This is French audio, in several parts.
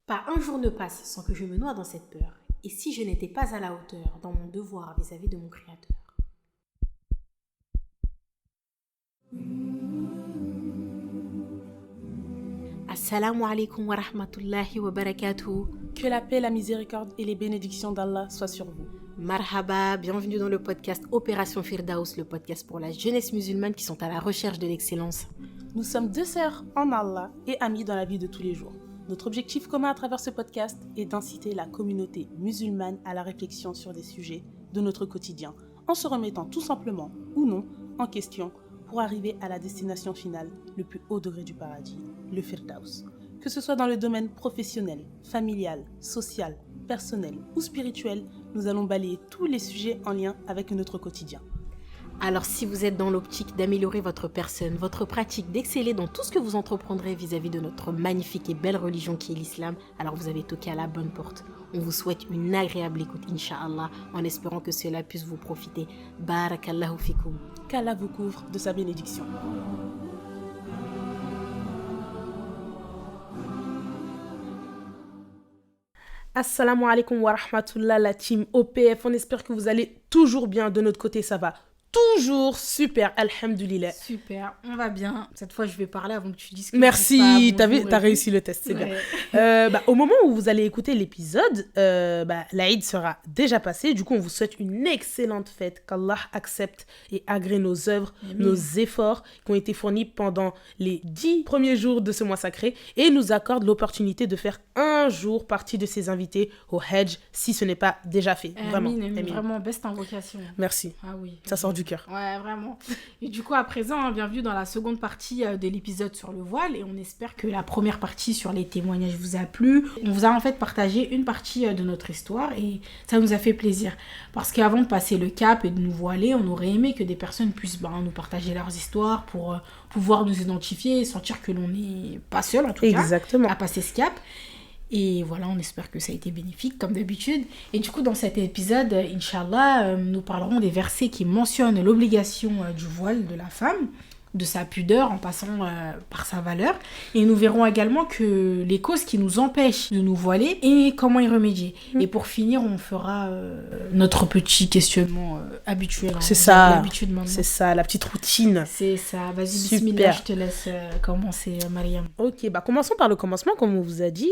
Pas un jour ne passe sans que je me noie dans cette peur. Et si je n'étais pas à la hauteur dans mon devoir vis-à-vis de mon Créateur? Assalamu alaikum wa rahmatullahi wa barakatuh. Que la paix, la miséricorde et les bénédictions d'Allah soient sur vous. Marhaba, bienvenue dans le podcast Opération Firdaus, le podcast pour la jeunesse musulmane qui sont à la recherche de l'excellence. Nous sommes deux sœurs en Allah et amies dans la vie de tous les jours. Notre objectif commun à travers ce podcast est d'inciter la communauté musulmane à la réflexion sur des sujets de notre quotidien, en se remettant tout simplement ou non en question pour arriver à la destination finale, le plus haut degré du paradis, le Firdaus. Que ce soit dans le domaine professionnel, familial, social, personnel ou spirituel, nous allons balayer tous les sujets en lien avec notre quotidien. Alors si vous êtes dans l'optique d'améliorer votre personne, votre pratique, d'exceller dans tout ce que vous entreprendrez vis-à-vis de notre magnifique et belle religion qui est l'islam, alors vous avez toqué à la bonne porte. On vous souhaite une agréable écoute, Inch'Allah, en espérant que cela puisse vous profiter. Barakallahu fikum. Qu'Allah vous couvre de sa bénédiction. Assalamu alaikum wa rahmatullah, la team OPF. On espère que vous allez toujours bien. De notre côté, ça va toujours super, alhamdoulilah. Super, on va bien. Cette fois, je vais parler avant que tu dises que merci, t'as réussi le test, c'est bien. Au moment où vous allez écouter l'épisode, l'Aïd sera déjà passé. Du coup, on vous souhaite une excellente fête. Qu'Allah accepte et agrée nos œuvres, nos efforts qui ont été fournis pendant les 10 premiers jours de ce mois sacré et nous accorde l'opportunité de faire un jour partie de ses invités au Hajj si ce n'est pas déjà fait. Vraiment, best invocation. Merci. Ah oui. Ça sort du cœur. Ouais, vraiment. Et du coup, à présent, bienvenue dans la seconde partie de l'épisode sur le voile. Et on espère que la première partie sur les témoignages vous a plu. On vous a en fait partagé une partie de notre histoire et ça nous a fait plaisir. Parce qu'avant de passer le cap et de nous voiler, on aurait aimé que des personnes puissent nous partager leurs histoires pour pouvoir nous identifier et sentir que l'on n'est pas seul, en tout cas, à passer ce cap. Et voilà, on espère que ça a été bénéfique, comme d'habitude. Et du coup, dans cet épisode, Inch'Allah, nous parlerons des versets qui mentionnent l'obligation du voile de la femme, de sa pudeur en passant par sa valeur. Et nous verrons également que les causes qui nous empêchent de nous voiler et comment y remédier. Et pour finir, on fera notre petit questionnement habituel. C'est ça, la petite routine. C'est ça, vas-y, bismillah, je te laisse commencer, Mariam. Ok, commençons par le commencement, comme on vous a dit,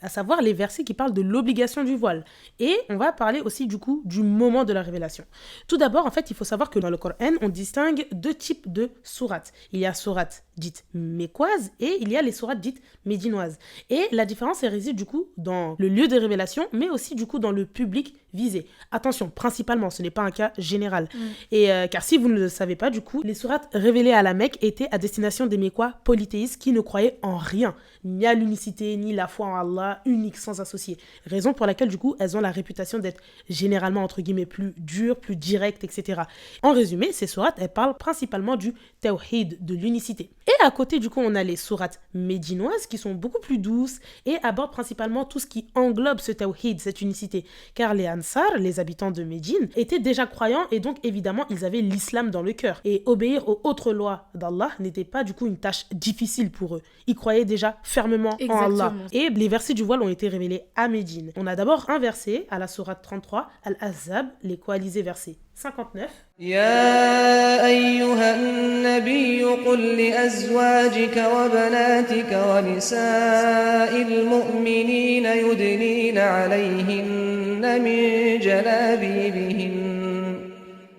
à savoir les versets qui parlent de l'obligation du voile. Et on va parler aussi du coup du moment de la révélation. Tout d'abord, en fait, il faut savoir que dans le Coran, on distingue deux types de sourates. Il y a sourates dites mécoises et il y a les sourates dites médinoises. Et la différence réside du coup dans le lieu de révélation, mais aussi du coup dans le public visé. Attention, principalement, ce n'est pas un cas général. Et car si vous ne le savez pas, du coup, les sourates révélées à la Mecque étaient à destination des Mécois polythéistes qui ne croyaient en rien, ni à l'unicité, ni la foi en Allah, unique, sans associé. Raison pour laquelle, du coup, elles ont la réputation d'être généralement, entre guillemets, plus dures, plus directes, etc. En résumé, ces sourates, elles parlent principalement du tawhid, de l'unicité. Et à côté, du coup, on a les sourates médinoises qui sont beaucoup plus douces et abordent principalement tout ce qui englobe ce tawhid, cette unicité. Car les Ansar, les habitants de Médine, étaient déjà croyants et donc évidemment, ils avaient l'islam dans le cœur. Et obéir aux autres lois d'Allah n'était pas du coup une tâche difficile pour eux. Ils croyaient déjà fermement en Allah. Et les versets du voile ont été révélés à Médine. On a d'abord un verset à la sourate 33, Al-Ahzab, les coalisés versets 59. يا أيها النبي قل لأزواجك وبناتك ونساء المؤمنين يدنين عليهن من جلابيبهن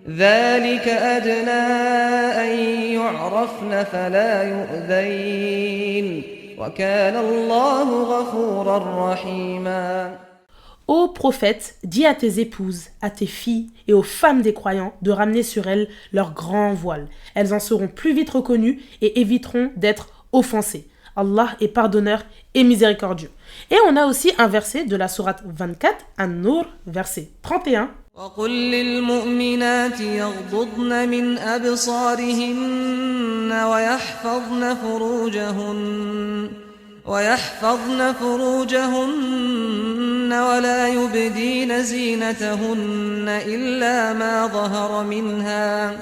ذلك أدنى أن يعرفن فلا يؤذين وكان الله غفورا رحيما. Ô prophète, dis à tes épouses, à tes filles et aux femmes des croyants de ramener sur elles leur grand voile. Elles en seront plus vite reconnues et éviteront d'être offensées. Allah est pardonneur et miséricordieux. Et on a aussi un verset de la sourate 24, An-Nur, verset 31. وقل للمؤمنات يغضضن من أبصارهن ويحفظن فروجهن ولا يبدين زينتهن إلا ما ظهر منها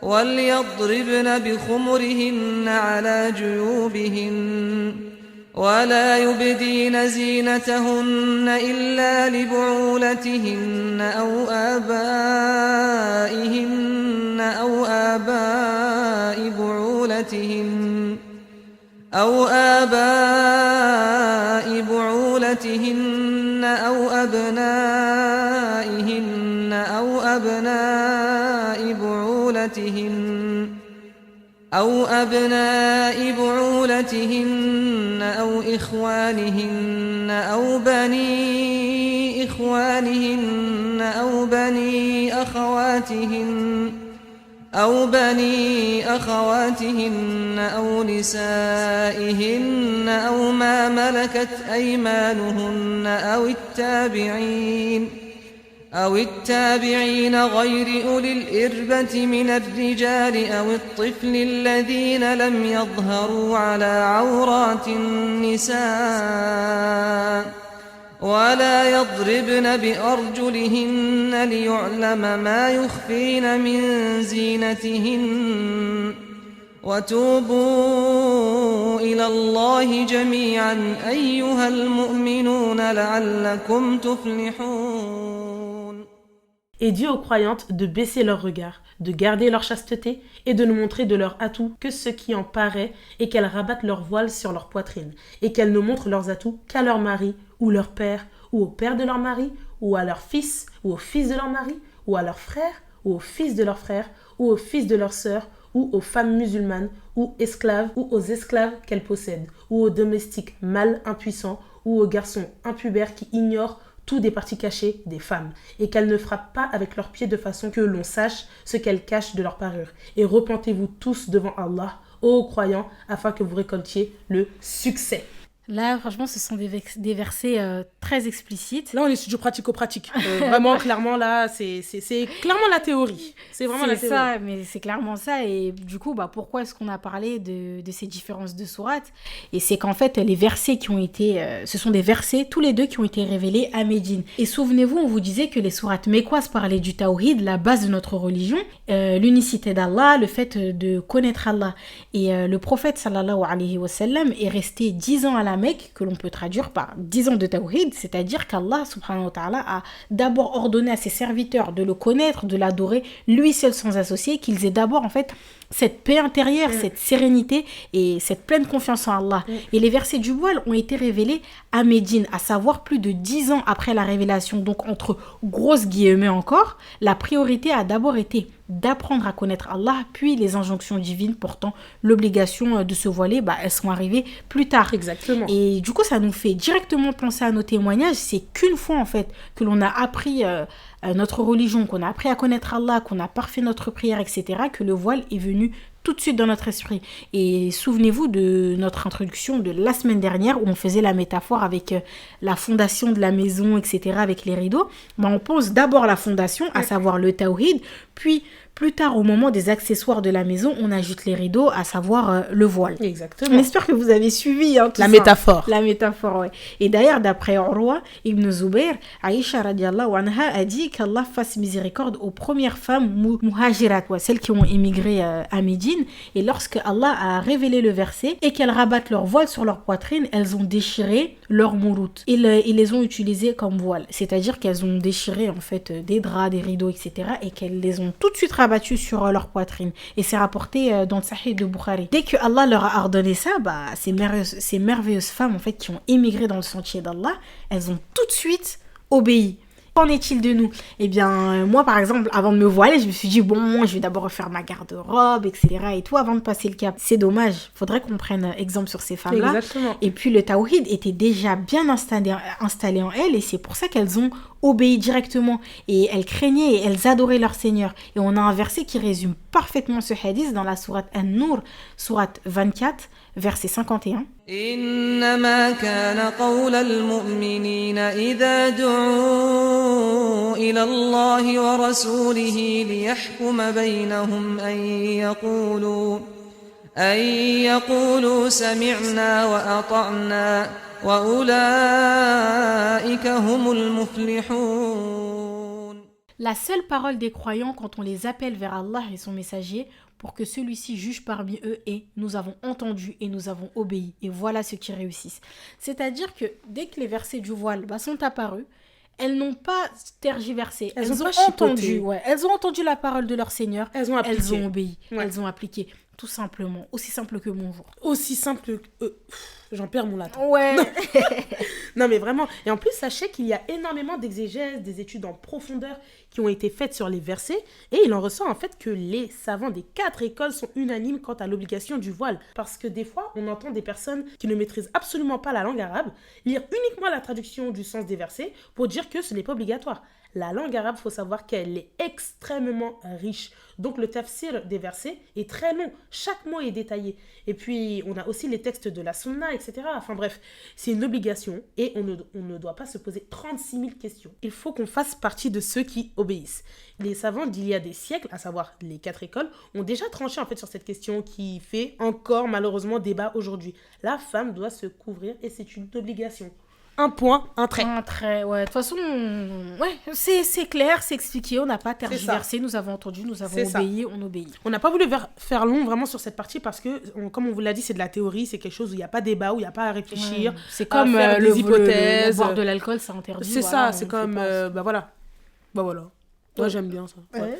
وليضربن بخمرهن على جيوبهن ولا يبدين زينتهن إلا لبعولتهن أو آباء بعولتهن أو أبنائهن أو أبناء بعولتهن أو إخوانهن أو بني أخواتهن أو نسائهن أو ما ملكت أيمانهن أو التابعين غير أولي الإربة من الرجال أو الطفل الذين لم يظهروا على عورات النساء ولا يضربن بأرجلهن ليعلم ما يخفين من زينتهن وتوبوا إلى الله جميعا أيها المؤمنون لعلكم تفلحون. Et dit aux croyantes de baisser leur regard, de garder leur chasteté et de ne montrer de leur atout que ce qui en paraît et qu'elles rabattent leur voile sur leur poitrine et qu'elles ne montrent leurs atouts qu'à leur mari ou leur père ou au père de leur mari ou à leur fils ou au fils de leur mari ou à leur frère ou au fils de leur frère ou au fils de leur sœur ou aux femmes musulmanes ou esclaves ou aux esclaves qu'elles possèdent ou aux domestiques mâles impuissants ou aux garçons impubères qui ignorent tout des parties cachées des femmes, et qu'elles ne frappent pas avec leurs pieds de façon que l'on sache ce qu'elles cachent de leur parure. Et repentez-vous tous devant Allah, ô croyants, afin que vous récoltiez le succès. Là, franchement, ce sont des versets très explicites. Là, on est sur du pratico-pratique. Vraiment, clairement, là, c'est clairement la théorie. C'est vraiment la théorie. C'est ça, mais c'est clairement ça. Et du coup, pourquoi est-ce qu'on a parlé de ces différences de sourates? Et c'est qu'en fait, les versets qui ont été... ce sont des versets, tous les deux, qui ont été révélés à Médine. Et souvenez-vous, on vous disait que les sourates mécoises parlaient du tawhid, la base de notre religion, l'unicité d'Allah, le fait de connaître Allah. Et le prophète, sallallahu alayhi wa sallam, est resté 10 ans à la Mecque, que l'on peut traduire par 10 ans de tawhid, c'est-à-dire qu'Allah subhanahu wa ta'ala a d'abord ordonné à ses serviteurs de le connaître, de l'adorer, lui seul sans associé, qu'ils aient d'abord en fait cette paix intérieure, cette sérénité et cette pleine confiance en Allah. Et les versets du voile ont été révélés à Médine, à savoir plus de 10 ans après la révélation. Donc entre grosses guillemets encore, la priorité a d'abord été d'apprendre à connaître Allah, puis les injonctions divines portant l'obligation de se voiler, elles sont arrivées plus tard. Exactement. Et du coup, ça nous fait directement penser à nos témoignages. C'est qu'une fois, en fait, que l'on a appris notre religion, qu'on a appris à connaître Allah, qu'on a parfait notre prière, etc., que le voile est venu tout de suite dans notre esprit. Et souvenez-vous de notre introduction de la semaine dernière où on faisait la métaphore avec la fondation de la maison, etc., avec les rideaux. On pose d'abord la fondation, à savoir le tawhid, puis plus tard, au moment des accessoires de la maison, on ajoute les rideaux, à savoir le voile. Exactement. On espère que vous avez suivi tout la ça. métaphore. La métaphore, ouais. Et d'ailleurs, d'après Urwa ibn Zubayr, Aïcha radiallahu anha a dit qu'Allah fasse miséricorde aux premières femmes muhajirat, celles qui ont émigré à Médine. Et lorsque Allah a révélé le verset et qu'elles rabattent leur voile sur leur poitrine, elles ont déchiré leur mouroute. Ils les ont utilisés comme voile. C'est-à-dire qu'elles ont déchiré en fait des draps, des rideaux, etc. et qu'elles les ont tout de suite rabattus sur leur poitrine. Et c'est rapporté dans le Sahih de Bukhari. Dès que Allah leur a ordonné ça, ces merveilleuses femmes en fait qui ont émigré dans le sentier d'Allah, elles ont tout de suite obéi. Qu'en est-il de nous? Eh bien, moi, par exemple, avant de me voiler, je me suis dit, bon, je vais d'abord refaire ma garde-robe, etc. et tout, avant de passer le cap. C'est dommage. Faudrait qu'on prenne exemple sur ces femmes-là. Exactement. Et puis, le tawhid était déjà bien installé en elles, et c'est pour ça qu'elles ont obéi directement. Et elles craignaient et elles adoraient leur Seigneur. Et on a un verset qui résume parfaitement ce hadith dans la sourate An-Nur, sourate 24, verset 51. إنما كان قول المؤمنين إذا دعوا إلى الله ورسوله ليحكم بينهم أن يقولوا سمعنا وأطعنا وأولئك هم المفلحون. La seule parole des croyants quand on les appelle vers Allah et son messager pour que celui-ci juge parmi eux et nous avons entendu et nous avons obéi. Et voilà ceux qui réussissent. C'est-à-dire que dès que les versets du voile sont apparus, elles n'ont pas tergiversé. Elles ont entendu. Ouais, elles ont entendu la parole de leur Seigneur. Elles ont obéi. Ouais. Elles ont appliqué. Tout simplement. Aussi simple que bonjour. Aussi simple que... J'en perds mon latin. Ouais. Non, mais vraiment. Et en plus, sachez qu'il y a énormément d'exégèses, des études en profondeur qui ont été faites sur les versets. Et il en ressort en fait que les savants des 4 écoles sont unanimes quant à l'obligation du voile. Parce que des fois, on entend des personnes qui ne maîtrisent absolument pas la langue arabe lire uniquement la traduction du sens des versets pour dire que ce n'est pas obligatoire. La langue arabe, il faut savoir qu'elle est extrêmement riche. Donc le tafsir des versets est très long. Chaque mot est détaillé. Et puis, on a aussi les textes de la sunna, etc. Enfin bref, c'est une obligation et on ne doit pas se poser 36 000 questions. Il faut qu'on fasse partie de ceux qui obéissent. Les savants d'il y a des siècles, à savoir les 4 écoles, ont déjà tranché en fait sur cette question qui fait encore malheureusement débat aujourd'hui. La femme doit se couvrir et c'est une obligation. Un point, un trait. Un trait, ouais. De toute façon, ouais, c'est clair, c'est expliqué. On n'a pas tergiversé, nous avons entendu, nous avons obéi, on obéit. On n'a pas voulu faire long vraiment sur cette partie parce que, comme on vous l'a dit, c'est de la théorie, c'est quelque chose où il n'y a pas débat, où il n'y a pas à réfléchir. Ouais. C'est comme les hypothèses. Boire de l'alcool, c'est interdit. C'est ça, c'est comme, voilà. Moi, j'aime bien ça. Ouais.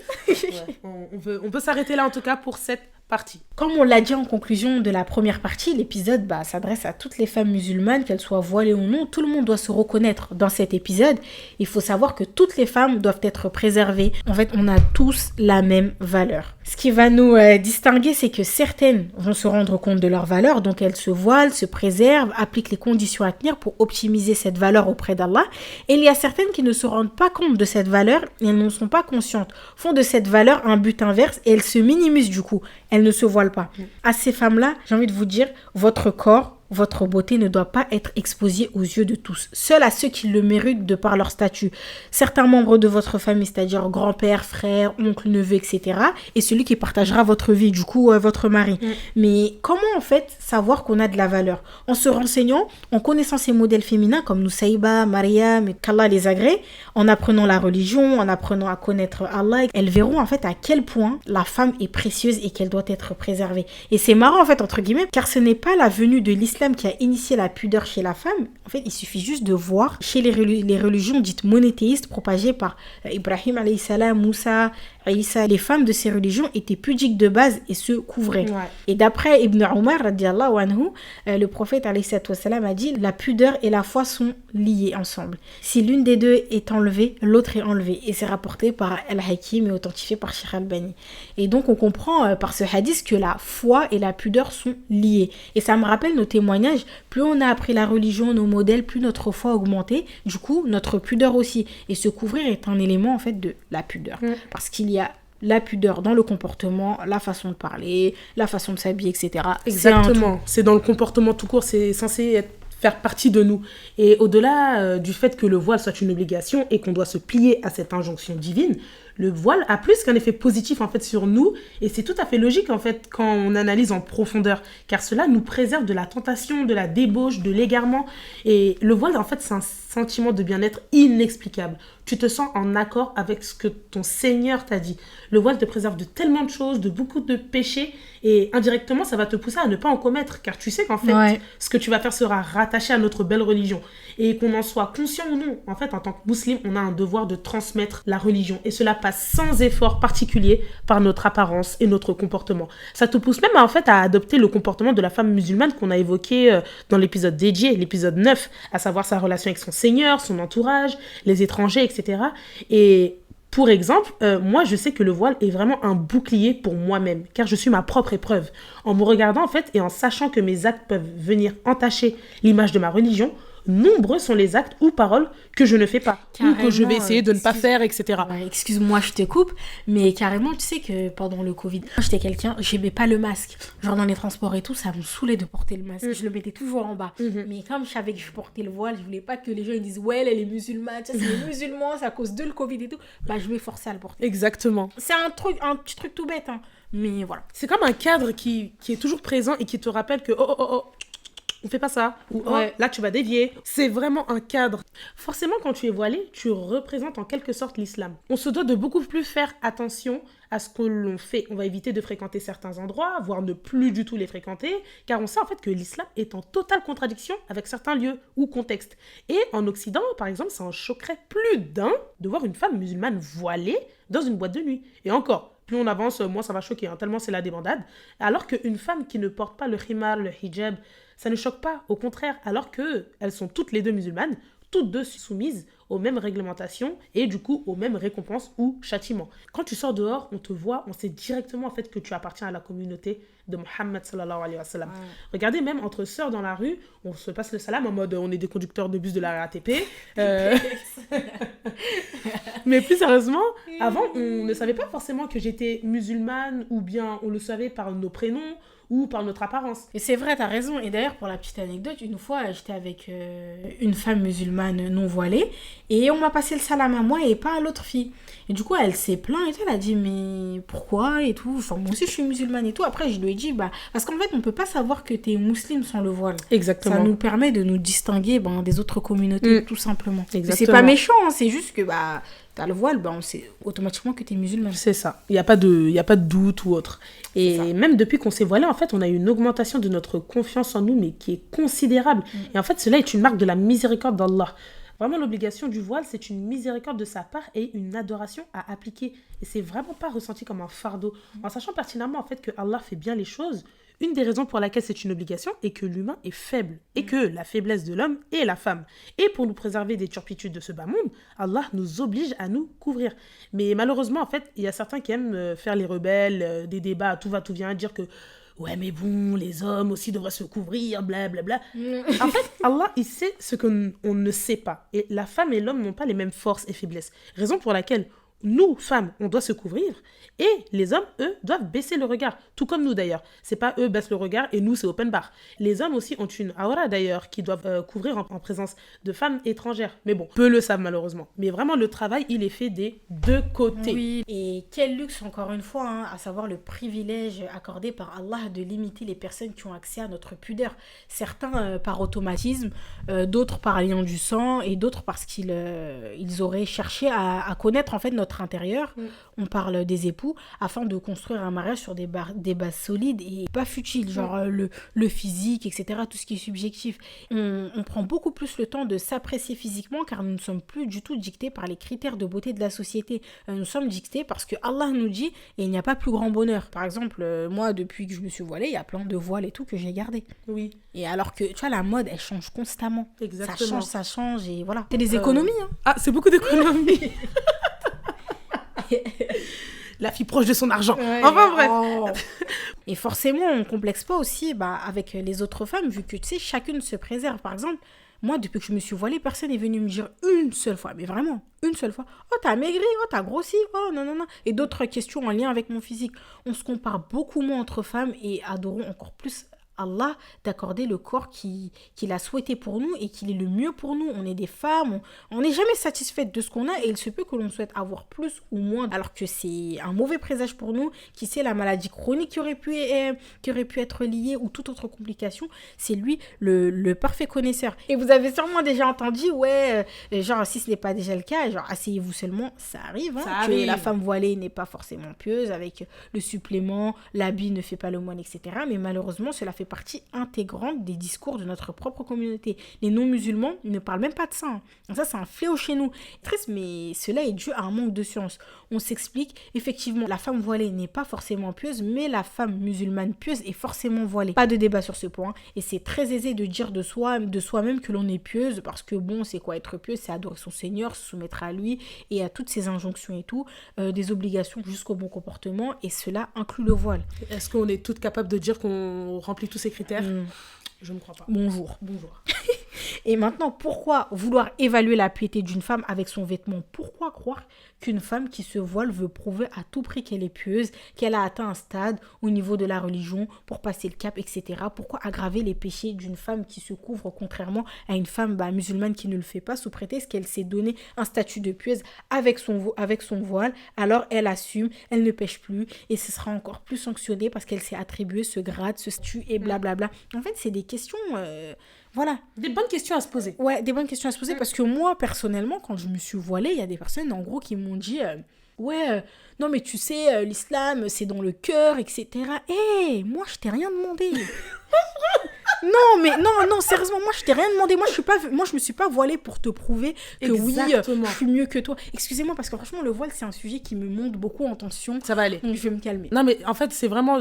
Ouais. On peut s'arrêter là en tout cas pour cette partie. Comme on l'a dit en conclusion de la première partie, l'épisode s'adresse à toutes les femmes musulmanes, qu'elles soient voilées ou non. Tout le monde doit se reconnaître dans cet épisode. Il faut savoir que toutes les femmes doivent être préservées. En fait, on a tous la même valeur. Ce qui va nous distinguer, c'est que certaines vont se rendre compte de leur valeur, donc elles se voilent, se préservent, appliquent les conditions à tenir pour optimiser cette valeur auprès d'Allah. Et il y a certaines qui ne se rendent pas compte de cette valeur et elles n'en sont pas conscientes, font de cette valeur un but inverse et elles se minimisent du coup. Elles ne se voilent pas. À ces femmes-là, j'ai envie de vous dire, votre corps, votre beauté ne doit pas être exposée aux yeux de tous. Seuls à ceux qui le méritent de par leur statut. Certains membres de votre famille, c'est-à-dire grand-père, frère, oncle, neveu, etc. Et celui qui partagera votre vie, du coup, votre mari. Mais comment, en fait, savoir qu'on a de la valeur? En se renseignant, en connaissant ces modèles féminins comme Nusayba, Mariam, et qu'Allah les agrée, en apprenant la religion, en apprenant à connaître Allah, elles verront, en fait, à quel point la femme est précieuse et qu'elle doit être préservée. Et c'est marrant, en fait, entre guillemets, car ce n'est pas la venue de l'islam qui a initié la pudeur chez la femme. En fait, il suffit juste de voir chez les religions dites monothéistes propagées par Ibrahim alayhi salam, Moussa, Isa. Les femmes de ces religions étaient pudiques de base et se couvraient. Ouais. Et d'après Ibn Omar, radiallahu anhu, le prophète alayhi salam a dit: la pudeur et la foi sont liées ensemble. Si l'une des deux est enlevée, l'autre est enlevée. Et c'est rapporté par Al-Hakim et authentifié par Sheikh Al-Bani. Et donc on comprend par ce hadith que la foi et la pudeur sont liées. Et ça me rappelle nos témoignages. Plus on a appris la religion, nos modèles, plus notre foi a augmenté. Du coup, notre pudeur aussi. Et se couvrir est un élément en fait de la pudeur. Parce qu'il y a la pudeur dans le comportement, la façon de parler, la façon de s'habiller, etc. Exactement. C'est dans le comportement tout court. C'est censé faire partie de nous. Et au-delà du fait que le voile soit une obligation et qu'on doit se plier à cette injonction divine, le voile a plus qu'un effet positif en fait sur nous, et c'est tout à fait logique en fait quand on analyse en profondeur, car cela nous préserve de la tentation, de la débauche, de l'égarement. Et le voile en fait c'est un sentiment de bien-être inexplicable. Tu te sens en accord avec ce que ton Seigneur t'a dit. Le voile te préserve de tellement de choses, de beaucoup de péchés, et indirectement ça va te pousser à ne pas en commettre, car tu sais qu'en fait ce que tu vas faire sera rattaché à notre belle religion. Et qu'on en soit conscient ou non, en fait en tant que musulman, on a un devoir de transmettre la religion, et cela passe sans effort particulier par notre apparence et notre comportement. Ça te pousse même en fait à adopter le comportement de la femme musulmane qu'on a évoqué dans l'épisode dédié, l'épisode 9, à savoir sa relation avec son Seigneur, son entourage, les étrangers, etc. Et pour exemple, moi je sais que le voile est vraiment un bouclier pour moi-même, car je suis ma propre épreuve. En me regardant en fait et en sachant que mes actes peuvent venir entacher l'image de ma religion, nombreux sont les actes ou paroles que je ne fais pas, ou que je vais essayer de ne pas faire, etc. Ouais, excuse-moi, je te coupe, mais carrément, tu sais que pendant le Covid, j'étais quelqu'un, j'aimais pas le masque. Genre dans les transports et tout, ça me saoulait de porter le masque. Je le mettais toujours en bas. Mais comme je savais que je portais le voile, je voulais pas que les gens ils disent ouais, elle est musulmane, c'est les musulmans, c'est à cause de le Covid et tout. Bah, je m'efforçais à le porter. Exactement. C'est un petit truc tout bête, hein. Mais voilà. C'est comme un cadre qui est toujours présent et qui te rappelle que on fait pas ça, ou là tu vas dévier. C'est vraiment un cadre. Forcément, quand tu es voilé, tu représentes en quelque sorte l'islam. On se doit de beaucoup plus faire attention à ce que l'on fait. On va éviter de fréquenter certains endroits, voire ne plus du tout les fréquenter, car on sait en fait que l'islam est en totale contradiction avec certains lieux ou contextes. Et en Occident, par exemple, ça en choquerait plus d'un de voir une femme musulmane voilée dans une boîte de nuit. Et encore, plus on avance, moins ça va choquer, hein, tellement c'est la débandade. Alors qu'une femme qui ne porte pas le khimar, le hijab, ça ne choque pas, au contraire, alors qu'elles sont toutes les deux musulmanes, toutes deux soumises aux mêmes réglementations et du coup aux mêmes récompenses ou châtiments. Quand tu sors dehors, on te voit, on sait directement en fait que tu appartiens à la communauté de Mohammed sallallahu alayhi wa sallam. Regardez, même entre sœurs dans la rue, on se passe le salam en mode on est des conducteurs de bus de la RATP. Mais plus sérieusement, avant on ne savait pas forcément que j'étais musulmane ou bien on le savait par nos prénoms ou par notre apparence. Et c'est vrai, t'as raison. Et d'ailleurs, pour la petite anecdote, une fois, j'étais avec une femme musulmane non voilée et on m'a passé le salam à moi et pas à l'autre fille. Et du coup, elle s'est plainte et tout, elle a dit mais pourquoi et tout. Enfin, moi aussi, je suis musulmane et tout. Après, je lui ai dit, parce qu'en fait, on peut pas savoir que t'es musulmane sans le voile. Exactement. Ça nous permet de nous distinguer des autres communautés, tout simplement. Exactement. C'est pas méchant, hein, c'est juste que t'as le voile, on sait automatiquement que t'es musulmane. C'est ça. Il n'y a pas de doute ou autre. Et même depuis qu'on s'est voilé, en fait, on a eu une augmentation de notre confiance en nous, mais qui est considérable. Et en fait, cela est une marque de la miséricorde d'Allah. Vraiment, l'obligation du voile, c'est une miséricorde de sa part et une adoration à appliquer. Et c'est vraiment pas ressenti comme un fardeau. En sachant pertinemment, en fait, que Allah fait bien les choses, une des raisons pour laquelle c'est une obligation est que l'humain est faible et que la faiblesse de l'homme est la femme. Et pour nous préserver des turpitudes de ce bas monde, Allah nous oblige à nous couvrir. Mais malheureusement, en fait, il y a certains qui aiment faire les rebelles, des débats à tout va, tout vient, dire que ouais, mais bon, les hommes aussi devraient se couvrir, blablabla. En fait, Allah, il sait ce qu'on ne sait pas. Et la femme et l'homme n'ont pas les mêmes forces et faiblesses. Raison pour laquelle nous, femmes, on doit se couvrir et les hommes, eux, doivent baisser le regard. Tout comme nous, d'ailleurs. C'est pas eux baissent le regard et nous, c'est open bar. Les hommes aussi ont une aura, d'ailleurs, qui doivent couvrir en présence de femmes étrangères. Mais bon, peu le savent, malheureusement. Mais vraiment, le travail, il est fait des deux côtés. Oui, et quel luxe, encore une fois, à savoir le privilège accordé par Allah de limiter les personnes qui ont accès à notre pudeur. Certains par automatisme, d'autres par lien du sang et d'autres parce qu'ils auraient cherché à connaître, en fait, notre intérieur. On parle des époux afin de construire un mariage sur des bases solides et pas futiles, genre le physique, etc., tout ce qui est subjectif. On prend beaucoup plus le temps de s'apprécier physiquement car nous ne sommes plus du tout dictés par les critères de beauté de la société. Nous sommes dictés parce que Allah nous dit et il n'y a pas plus grand bonheur. Par exemple, moi, depuis que je me suis voilée, il y a plein de voiles et tout que j'ai gardé. Oui. Et alors que, tu vois, la mode, elle change constamment. Exactement. Ça change et voilà. C'est des économies, hein. Ah, c'est beaucoup d'économies. La fille proche de son argent. Ouais, enfin bref. Oh. Et forcément, on ne complexe pas aussi avec les autres femmes, vu que tu sais, chacune se préserve. Par exemple, moi, depuis que je me suis voilée, personne n'est venu me dire une seule fois, mais vraiment, une seule fois. Oh, t'as maigri, oh, t'as grossi, oh, non. Et d'autres questions en lien avec mon physique. On se compare beaucoup moins entre femmes et adorons encore plus Allah d'accorder le corps qu'il a souhaité pour nous et qu'il est le mieux pour nous. On est des femmes, on n'est jamais satisfaite de ce qu'on a et il se peut que l'on souhaite avoir plus ou moins, alors que c'est un mauvais présage pour nous. Qui sait la maladie chronique qui aurait pu être liée ou toute autre complication, c'est lui le parfait connaisseur. Et vous avez sûrement déjà entendu, genre si ce n'est pas déjà le cas, genre asseyez-vous seulement, ça arrive, hein, ça que arrive. La femme voilée n'est pas forcément pieuse avec le supplément, l'habit ne fait pas le moine, etc. Mais malheureusement, cela fait partie intégrante des discours de notre propre communauté. Les non-musulmans ne parlent même pas de ça. Hein. Donc ça, c'est un fléau chez nous. Triste, mais cela est dû à un manque de science. On s'explique, effectivement, la femme voilée n'est pas forcément pieuse, mais la femme musulmane pieuse est forcément voilée. Pas de débat sur ce point. Et c'est très aisé de dire de soi-même que l'on est pieuse, parce que bon, c'est quoi être pieuse? C'est adorer son Seigneur, se soumettre à lui et à toutes ses injonctions et tout, des obligations jusqu'au bon comportement, et cela inclut le voile. Est-ce qu'on est toutes capables de dire qu'on remplit tous ces critères? Je ne crois pas. Bonjour. Et maintenant, pourquoi vouloir évaluer la piété d'une femme avec son vêtement? Pourquoi croire qu'une femme qui se voile veut prouver à tout prix qu'elle est pieuse, qu'elle a atteint un stade au niveau de la religion pour passer le cap, etc. Pourquoi aggraver les péchés d'une femme qui se couvre contrairement à une femme musulmane qui ne le fait pas sous prétexte qu'elle s'est donné un statut de pieuse avec son voile? Alors elle assume, elle ne pêche plus et ce sera encore plus sanctionné parce qu'elle s'est attribué ce grade, ce statut et blablabla. En fait, c'est des questions Voilà. Des bonnes questions à se poser. Ouais, des bonnes questions à se poser parce que moi, personnellement, quand je me suis voilée, il y a des personnes, en gros, qui m'ont dit non, mais tu sais, l'islam, c'est dans le cœur, etc. Moi, je t'ai rien demandé. Non, sérieusement, moi, je t'ai rien demandé. Moi, je me suis pas voilée pour te prouver que Exactement. je suis mieux que toi. Excusez-moi, parce que franchement, le voile, c'est un sujet qui me monte beaucoup en tension. Ça va aller. Donc, je vais me calmer. Non, mais en fait, c'est vraiment...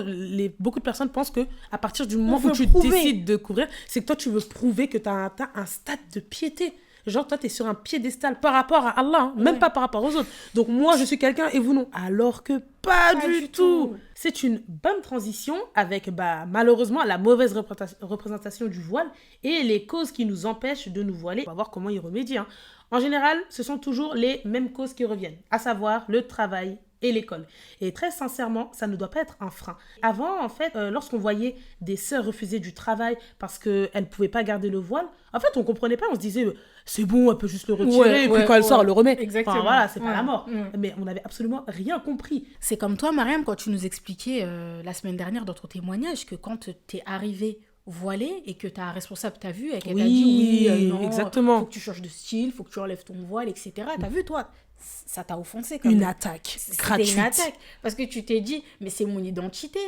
Beaucoup de personnes pensent que à partir du moment où tu prouver. décides de couvrir, c'est que toi, tu veux prouver que tu as un stade de piété. Genre, toi, t'es sur un piédestal par rapport à Allah, hein, même pas par rapport aux autres. Donc, moi, je suis quelqu'un et vous, non. Alors que pas du tout. C'est une bonne transition avec, malheureusement, la mauvaise représentation du voile et les causes qui nous empêchent de nous voiler. On va voir comment y remédier. Hein. En général, ce sont toujours les mêmes causes qui reviennent, à savoir le travail et l'école. Et très sincèrement, ça ne doit pas être un frein. Avant, en fait, lorsqu'on voyait des sœurs refuser du travail parce qu'elles ne pouvaient pas garder le voile, en fait, on ne comprenait pas. On se disait, c'est bon, elle peut juste le retirer, et puis quand elle sort, elle le remet. Exactement. Enfin, voilà, c'est pas la mort. Mais on n'avait absolument rien compris. C'est comme toi, Mariam, quand tu nous expliquais la semaine dernière dans ton témoignage que quand t'es arrivée voilée et que ta responsable t'a vu et qu'elle t'a dit non, exactement. Faut que tu changes de style, faut que tu enlèves ton voile, etc. T'as vu, toi, ça t'a offensé. Une attaque gratuite. Une attaque. Parce que tu t'es dit, mais c'est mon identité.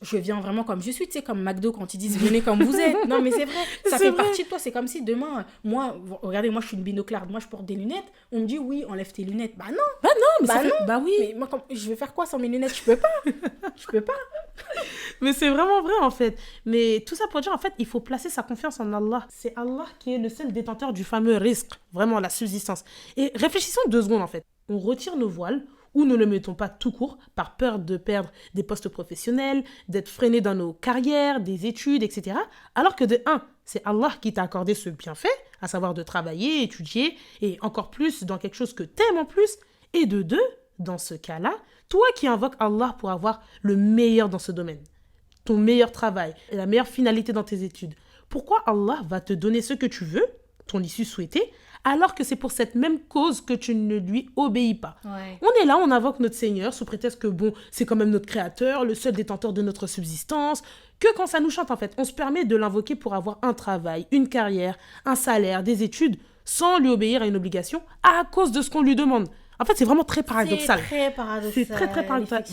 Je viens vraiment comme je suis, tu sais, comme McDo quand ils disent venez comme vous êtes. Non, mais c'est vrai, ça fait partie de toi. C'est comme si demain, moi, regardez, moi je suis une binoclarde, moi je porte des lunettes. On me dit oui, enlève tes lunettes. Bah non, mais oui. Mais moi, je vais faire quoi sans mes lunettes? Je peux pas. Mais c'est vraiment vrai en fait. Mais tout ça pour dire en fait, il faut placer sa confiance en Allah. C'est Allah qui est le seul détenteur du fameux risque, vraiment la subsistance. Et réfléchissons 2 secondes en fait. On retire nos voiles ou ne le mettons pas tout court par peur de perdre des postes professionnels, d'être freiné dans nos carrières, des études, etc. Alors que de 1, c'est Allah qui t'a accordé ce bienfait, à savoir de travailler, étudier, et encore plus dans quelque chose que t'aimes en plus. Et de 2, dans ce cas-là, toi qui invoques Allah pour avoir le meilleur dans ce domaine, ton meilleur travail, et la meilleure finalité dans tes études, pourquoi Allah va te donner ce que tu veux, ton issue souhaitée, alors que c'est pour cette même cause que tu ne lui obéis pas. Ouais. On est là, on invoque notre Seigneur sous prétexte que c'est quand même notre Créateur, le seul détenteur de notre subsistance, que quand ça nous chante en fait, on se permet de l'invoquer pour avoir un travail, une carrière, un salaire, des études, sans lui obéir à une obligation à cause de ce qu'on lui demande. En fait, c'est vraiment très paradoxal. C'est très paradoxal.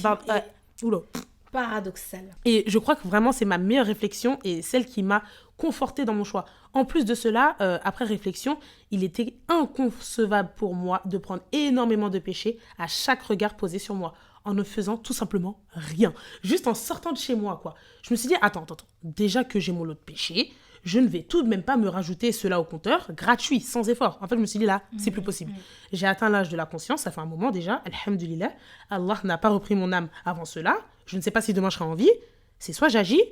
Paradoxal. Et je crois que vraiment, c'est ma meilleure réflexion et celle qui m'a confortée dans mon choix. En plus de cela, après réflexion, il était inconcevable pour moi de prendre énormément de péché à chaque regard posé sur moi, en ne faisant tout simplement rien. Juste en sortant de chez moi, quoi. Je me suis dit, attends. Déjà que j'ai mon lot de péché, je ne vais tout de même pas me rajouter cela au compteur, gratuit, sans effort. En fait, je me suis dit là, c'est plus possible. J'ai atteint l'âge de la conscience, ça fait un moment déjà, alhamdulillah. Allah n'a pas repris mon âme avant cela. Je ne sais pas si demain je serai en vie. C'est soit j'agis,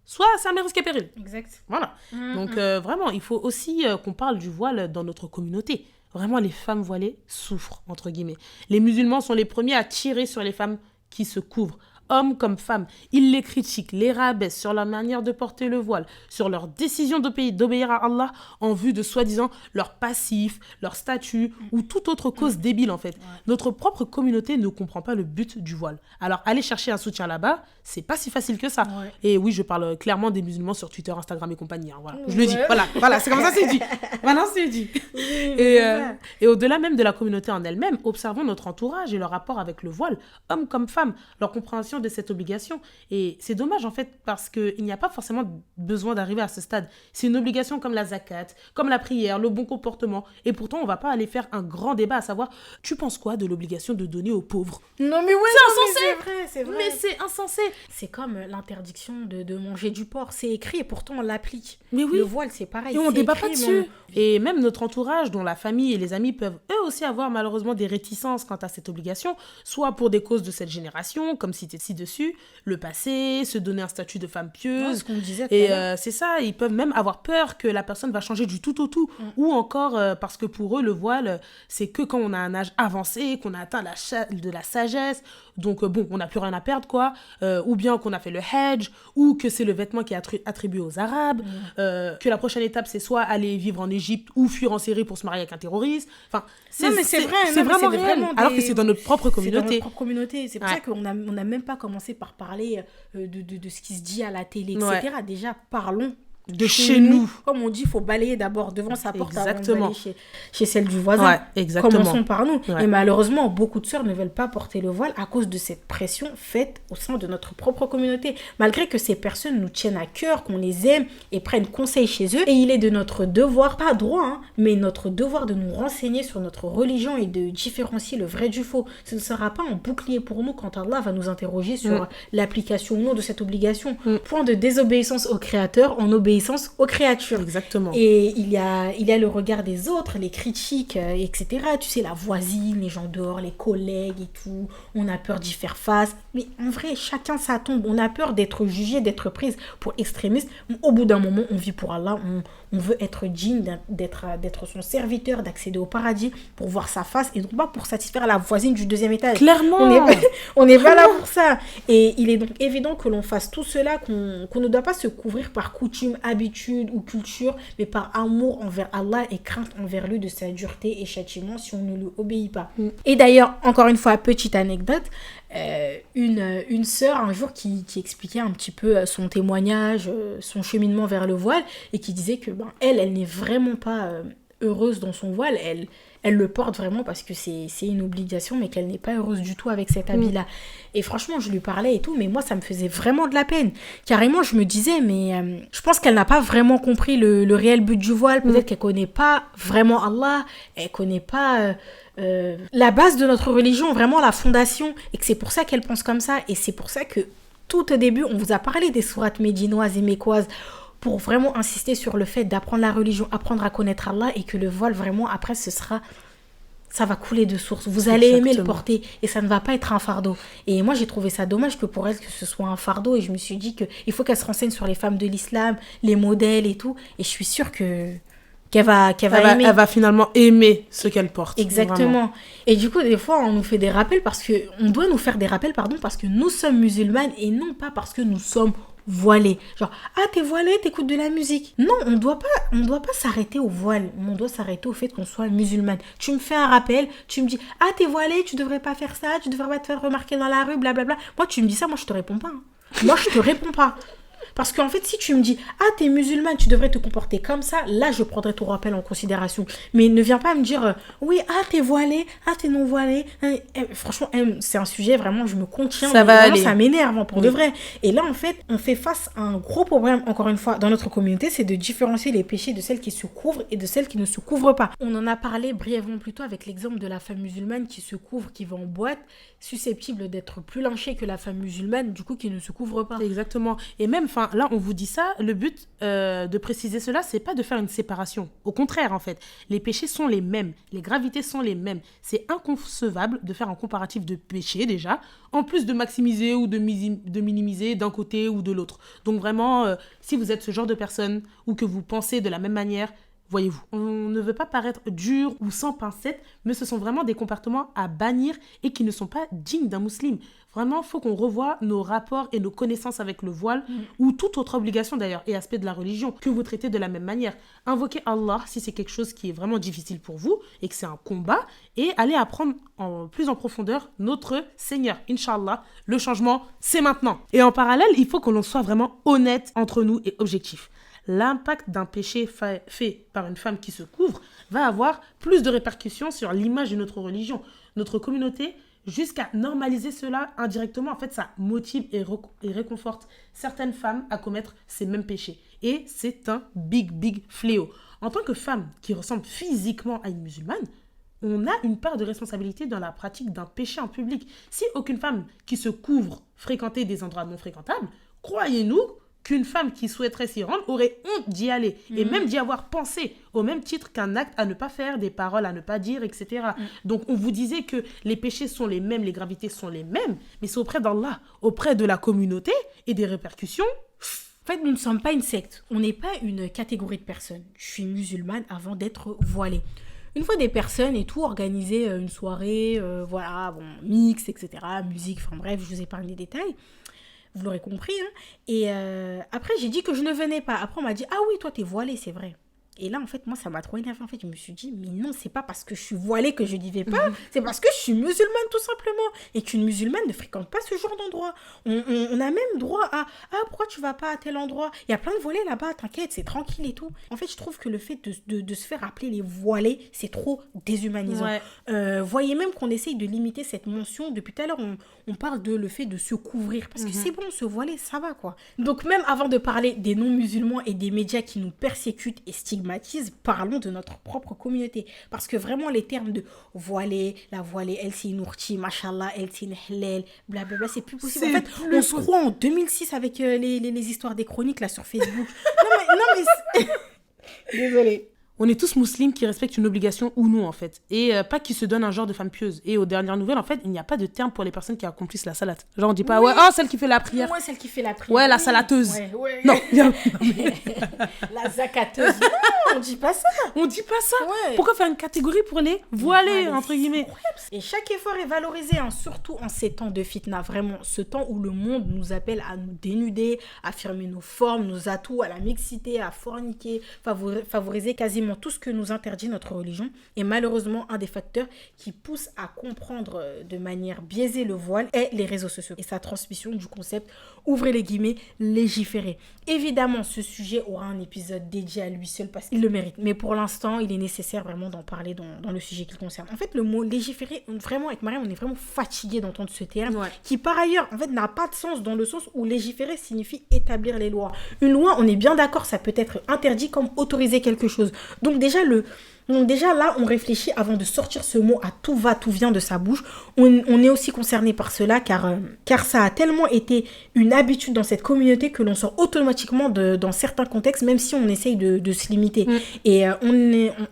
soit ça m'est risqué péril. Exact. Voilà. Donc vraiment, il faut aussi qu'on parle du voile dans notre communauté. Vraiment, les femmes voilées souffrent, entre guillemets. Les musulmans sont les premiers à tirer sur les femmes qui se couvrent. Hommes comme femmes, ils les critiquent, les rabaissent sur leur manière de porter le voile, sur leur décision d'obéir à Allah en vue de soi-disant leur passif, leur statut ou toute autre cause débile en fait. Ouais. Notre propre communauté ne comprend pas le but du voile. Alors aller chercher un soutien là-bas, c'est pas si facile que ça. Ouais. Et oui, je parle clairement des musulmans sur Twitter, Instagram et compagnie. Hein, voilà. Je le dis, voilà, c'est comme ça c'est dit. Maintenant c'est dit. Et au-delà même de la communauté en elle-même, observons notre entourage et leur rapport avec le voile, hommes comme femmes, leur compréhension de cette obligation. Et c'est dommage en fait parce qu'il n'y a pas forcément besoin d'arriver à ce stade. C'est une obligation comme la zakat, comme la prière, le bon comportement. Et pourtant, on va pas aller faire un grand débat à savoir, tu penses quoi de l'obligation de donner aux pauvres? Non mais ouais, c'est vrai. Mais c'est insensé. C'est comme l'interdiction de manger du porc. C'est écrit et pourtant on l'applique. Mais oui. Le voile, c'est pareil. Et on débat pas dessus. Et même notre entourage, dont la famille et les amis peuvent eux aussi avoir malheureusement des réticences quant à cette obligation, soit pour des causes de cette génération, comme cité ci-dessus, le passé, se donner un statut de femme pieuse. Ce qu'on disait et c'est ça, ils peuvent même avoir peur que la personne va changer du tout au tout. Ou encore parce que pour eux, le voile, c'est que quand on a un âge avancé, qu'on a atteint de la sagesse, donc on n'a plus rien à perdre, quoi. Ou bien qu'on a fait le hajj, ou que c'est le vêtement qui est attribué aux Arabes, que la prochaine étape, c'est soit aller vivre en Égypte ou fuir en Syrie pour se marier avec un terroriste. Enfin, c'est vraiment réel. Alors que c'est dans notre propre communauté. C'est dans notre propre communauté. C'est pour ça qu'on n'a même pas commencé par parler de ce qui se dit à la télé, etc. Déjà, parlons de chez nous. Comme on dit, il faut balayer d'abord devant sa porte Exactement. avant d'aller chez celle du voisin. Ouais, exactement. Commençons par nous. Ouais. Et malheureusement, beaucoup de sœurs ne veulent pas porter le voile à cause de cette pression faite au sein de notre propre communauté. Malgré que ces personnes nous tiennent à cœur, qu'on les aime et prennent conseil chez eux. Et il est de notre devoir, pas droit, hein, mais notre devoir de nous renseigner sur notre religion et de différencier le vrai du faux. Ce ne sera pas un bouclier pour nous quand Allah va nous interroger sur l'application ou non de cette obligation. Point de désobéissance au Créateur en obéissance aux créatures. Exactement. Et il y a le regard des autres, les critiques, etc. Tu sais, la voisine, les gens dehors, les collègues et tout. On a peur d'y faire face. Mais en vrai, chacun sa tombe. On a peur d'être jugé, d'être prise pour extrémiste. Au bout d'un moment, on vit pour Allah. On veut être digne d'être son serviteur, d'accéder au paradis pour voir sa face et non pas pour satisfaire la voisine du deuxième étage. Clairement. On n'est pas là pour ça. Et il est donc évident que l'on fasse tout cela, qu'on ne doit pas se couvrir par coutume, habitude ou culture, mais par amour envers Allah et crainte envers lui de sa dureté et châtiment si on ne lui obéit pas. Et d'ailleurs, encore une fois, petite anecdote, une sœur un jour qui expliquait un petit peu son témoignage, son cheminement vers le voile, et qui disait que elle n'est vraiment pas heureuse dans son voile. Elle le porte vraiment parce que c'est une obligation, mais qu'elle n'est pas heureuse du tout avec cet habit-là. Et franchement, je lui parlais et tout, mais moi, ça me faisait vraiment de la peine. Carrément, je me disais, mais je pense qu'elle n'a pas vraiment compris le réel but du voile. Peut-être qu'elle connaît pas vraiment Allah, elle connaît pas la base de notre religion, vraiment la fondation, et que c'est pour ça qu'elle pense comme ça. Et c'est pour ça que tout au début, on vous a parlé des sourates médinoises et mécoises, pour vraiment insister sur le fait d'apprendre la religion, apprendre à connaître Allah, et que le voile, vraiment, après, ça va couler de source. Vous allez aimer le porter et ça ne va pas être un fardeau. Et moi, j'ai trouvé ça dommage que pour elle, que ce soit un fardeau. Et je me suis dit qu'il faut qu'elle se renseigne sur les femmes de l'islam, les modèles et tout. Et je suis sûre qu'elle va aimer. Elle va finalement aimer ce qu'elle porte. Exactement. Vraiment. Et du coup, des fois, on nous fait des rappels on doit nous faire des rappels, parce que nous sommes musulmanes et non pas parce que nous sommes voilée. Genre, t'es voilée, t'écoutes de la musique. Non, on doit pas s'arrêter au voile. On doit s'arrêter au fait qu'on soit musulmane. Tu me fais un rappel, tu me dis, t'es voilée, tu devrais pas faire ça, tu devrais pas te faire remarquer dans la rue, blablabla. Moi, tu me dis ça, moi, je te réponds pas. Hein. Moi, je te réponds pas. Parce qu'en fait, si tu me dis, t'es musulmane, tu devrais te comporter comme ça, là, je prendrai ton rappel en considération. Mais ne viens pas me dire, oui, t'es voilée, t'es non voilée. Franchement, c'est un sujet, vraiment, je me contiens. Ça va vraiment, aller. ça m'énerve, pour de vrai. Et là, en fait, on fait face à un gros problème, encore une fois, dans notre communauté, c'est de différencier les péchés de celles qui se couvrent et de celles qui ne se couvrent pas. On en a parlé brièvement plus tôt avec l'exemple de la femme musulmane qui se couvre, qui va en boîte, susceptible d'être plus lynchée que la femme musulmane, du coup, qui ne se couvre pas. Exactement. Et même, là, on vous dit ça, le but de préciser cela, c'est pas de faire une séparation. Au contraire, en fait, les péchés sont les mêmes, les gravités sont les mêmes. C'est inconcevable de faire un comparatif de péchés, déjà, en plus de maximiser ou de minimiser d'un côté ou de l'autre. Donc vraiment, si vous êtes ce genre de personne ou que vous pensez de la même manière, voyez-vous, on ne veut pas paraître dur ou sans pincette, mais ce sont vraiment des comportements à bannir et qui ne sont pas dignes d'un musulman. Vraiment, il faut qu'on revoie nos rapports et nos connaissances avec le voile ou toute autre obligation d'ailleurs et aspect de la religion que vous traitez de la même manière. Invoquez Allah si c'est quelque chose qui est vraiment difficile pour vous et que c'est un combat et allez apprendre plus en profondeur notre Seigneur. Inch'Allah, le changement, c'est maintenant. Et en parallèle, il faut que l'on soit vraiment honnête entre nous et objectif. L'impact d'un péché fait par une femme qui se couvre va avoir plus de répercussions sur l'image de notre religion, notre communauté, jusqu'à normaliser cela indirectement. En fait, ça motive et réconforte certaines femmes à commettre ces mêmes péchés. Et c'est un big fléau. En tant que femme qui ressemble physiquement à une musulmane, on a une part de responsabilité dans la pratique d'un péché en public. Si aucune femme qui se couvre fréquentait des endroits non fréquentables, croyez-nous qu'une femme qui souhaiterait s'y rendre aurait honte d'y aller et même d'y avoir pensé, au même titre qu'un acte à ne pas faire, des paroles à ne pas dire, etc. Donc on vous disait que les péchés sont les mêmes, les gravités sont les mêmes, mais c'est auprès d'Allah, auprès de la communauté et des répercussions. En fait, nous ne sommes pas une secte, on n'est pas une catégorie de personnes. Je suis musulmane avant d'être voilée. Une fois des personnes et tout, organiser une soirée, mix, etc., musique, enfin bref, je vous épargne les détails. Vous l'aurez compris. Hein. Et après, j'ai dit que je ne venais pas. Après, on m'a dit, oui, toi, t'es voilée, c'est vrai. Et là, en fait, moi, ça m'a trop énervé. En fait, je me suis dit, mais non, c'est pas parce que je suis voilée que je n'y vais pas, c'est parce que je suis musulmane, tout simplement. Et qu'une musulmane ne fréquente pas ce genre d'endroit. On a même droit à, pourquoi tu vas pas à tel endroit? Il y a plein de voilés là-bas, t'inquiète, c'est tranquille et tout. En fait, je trouve que le fait de se faire appeler les voilés, c'est trop déshumanisant. Voyez même qu'on essaye de limiter cette mention. Depuis tout à l'heure, on parle de le fait de se couvrir. Parce que c'est bon, se voiler, ça va, quoi. Donc, même avant de parler des non-musulmans et des médias qui nous persécutent et stigmatisent, parlons de notre propre communauté. Parce que vraiment, les termes de voilée, la voilée, elle c'est une ourti, machallah, elle c'est une hlel, blablabla, c'est plus possible. En fait, on se croit en 2006 avec les histoires des chroniques là sur Facebook. non, mais désolée. On est tous musulmans qui respectent une obligation ou non, en fait. Et pas qui se donnent un genre de femme pieuse. Et aux dernières nouvelles, en fait, il n'y a pas de terme pour les personnes qui accomplissent la salat. Genre, on dit pas, celle qui fait la prière. Ouais, celle qui fait la prière. Ouais, la salateuse. Ouais. Non. La zakateuse. Non, on dit pas ça. On dit pas ça. Ouais. Pourquoi faire une catégorie pour les voilés, entre guillemets? Et chaque effort est valorisé, hein, surtout en ces temps de fitna. Vraiment, ce temps où le monde nous appelle à nous dénuder, à affirmer nos formes, nos atouts, à la mixité, à forniquer, favoriser quasiment tout ce que nous interdit notre religion est malheureusement un des facteurs qui pousse à comprendre de manière biaisée le voile est les réseaux sociaux et sa transmission du concept, ouvrez les guillemets, légiférer. Évidemment, ce sujet aura un épisode dédié à lui seul parce qu'il le mérite. Mais pour l'instant, il est nécessaire vraiment d'en parler dans le sujet qui le concerne. En fait, le mot légiférer, vraiment, avec Mariam, on est vraiment fatigué d'entendre ce terme qui, par ailleurs, en fait, n'a pas de sens dans le sens où légiférer signifie établir les lois. Une loi, on est bien d'accord, ça peut être interdit comme autoriser quelque chose. Donc déjà là, on réfléchit avant de sortir ce mot à tout va, tout vient de sa bouche. On est aussi concerné par cela car ça a tellement été une habitude dans cette communauté que l'on sort automatiquement dans certains contextes, même si on essaye de se limiter. Et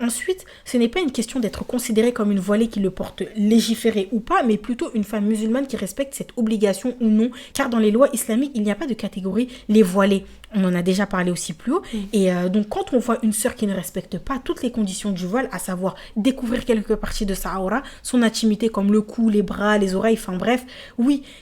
ensuite, ce n'est pas une question d'être considérée comme une voilée qui le porte légiféré ou pas, mais plutôt une femme musulmane qui respecte cette obligation ou non, car dans les lois islamiques, il n'y a pas de catégorie les voilés. On en a déjà parlé aussi plus haut. Et donc, quand on voit une sœur qui ne respecte pas toutes les conditions du voile, à savoir découvrir quelques parties de sa aura, son intimité comme le cou, les bras, les oreilles, enfin bref,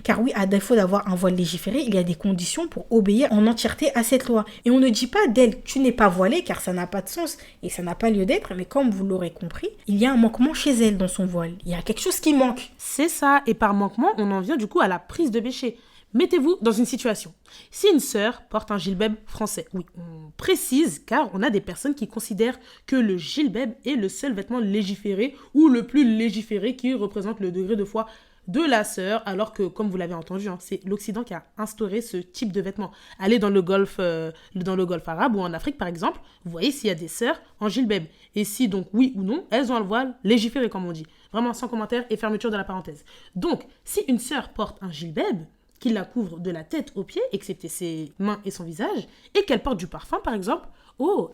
car à défaut d'avoir un voile légiféré, il y a des conditions pour obéir en entièreté à cette loi. Et on ne dit pas d'elle, tu n'es pas voilée, car ça n'a pas de sens et ça n'a pas lieu d'être, mais comme vous l'aurez compris, il y a un manquement chez elle dans son voile. Il y a quelque chose qui manque. C'est ça, et par manquement, on en vient du coup à la prise de péché. Mettez-vous dans une situation. Si une sœur porte un djilbab français, oui, on précise car on a des personnes qui considèrent que le djilbab est le seul vêtement légiféré ou le plus légiféré qui représente le degré de foi de la sœur, alors que, comme vous l'avez entendu, c'est l'Occident qui a instauré ce type de vêtements. Allez dans le Golfe arabe ou en Afrique, par exemple, vous voyez s'il y a des sœurs en djilbab. Et si donc, oui ou non, elles ont un voile légiféré, comme on dit. Vraiment sans commentaire et fermeture de la parenthèse. Donc, si une sœur porte un djilbab, qui la couvre de la tête aux pieds, excepté ses mains et son visage, et qu'elle porte du parfum, par exemple,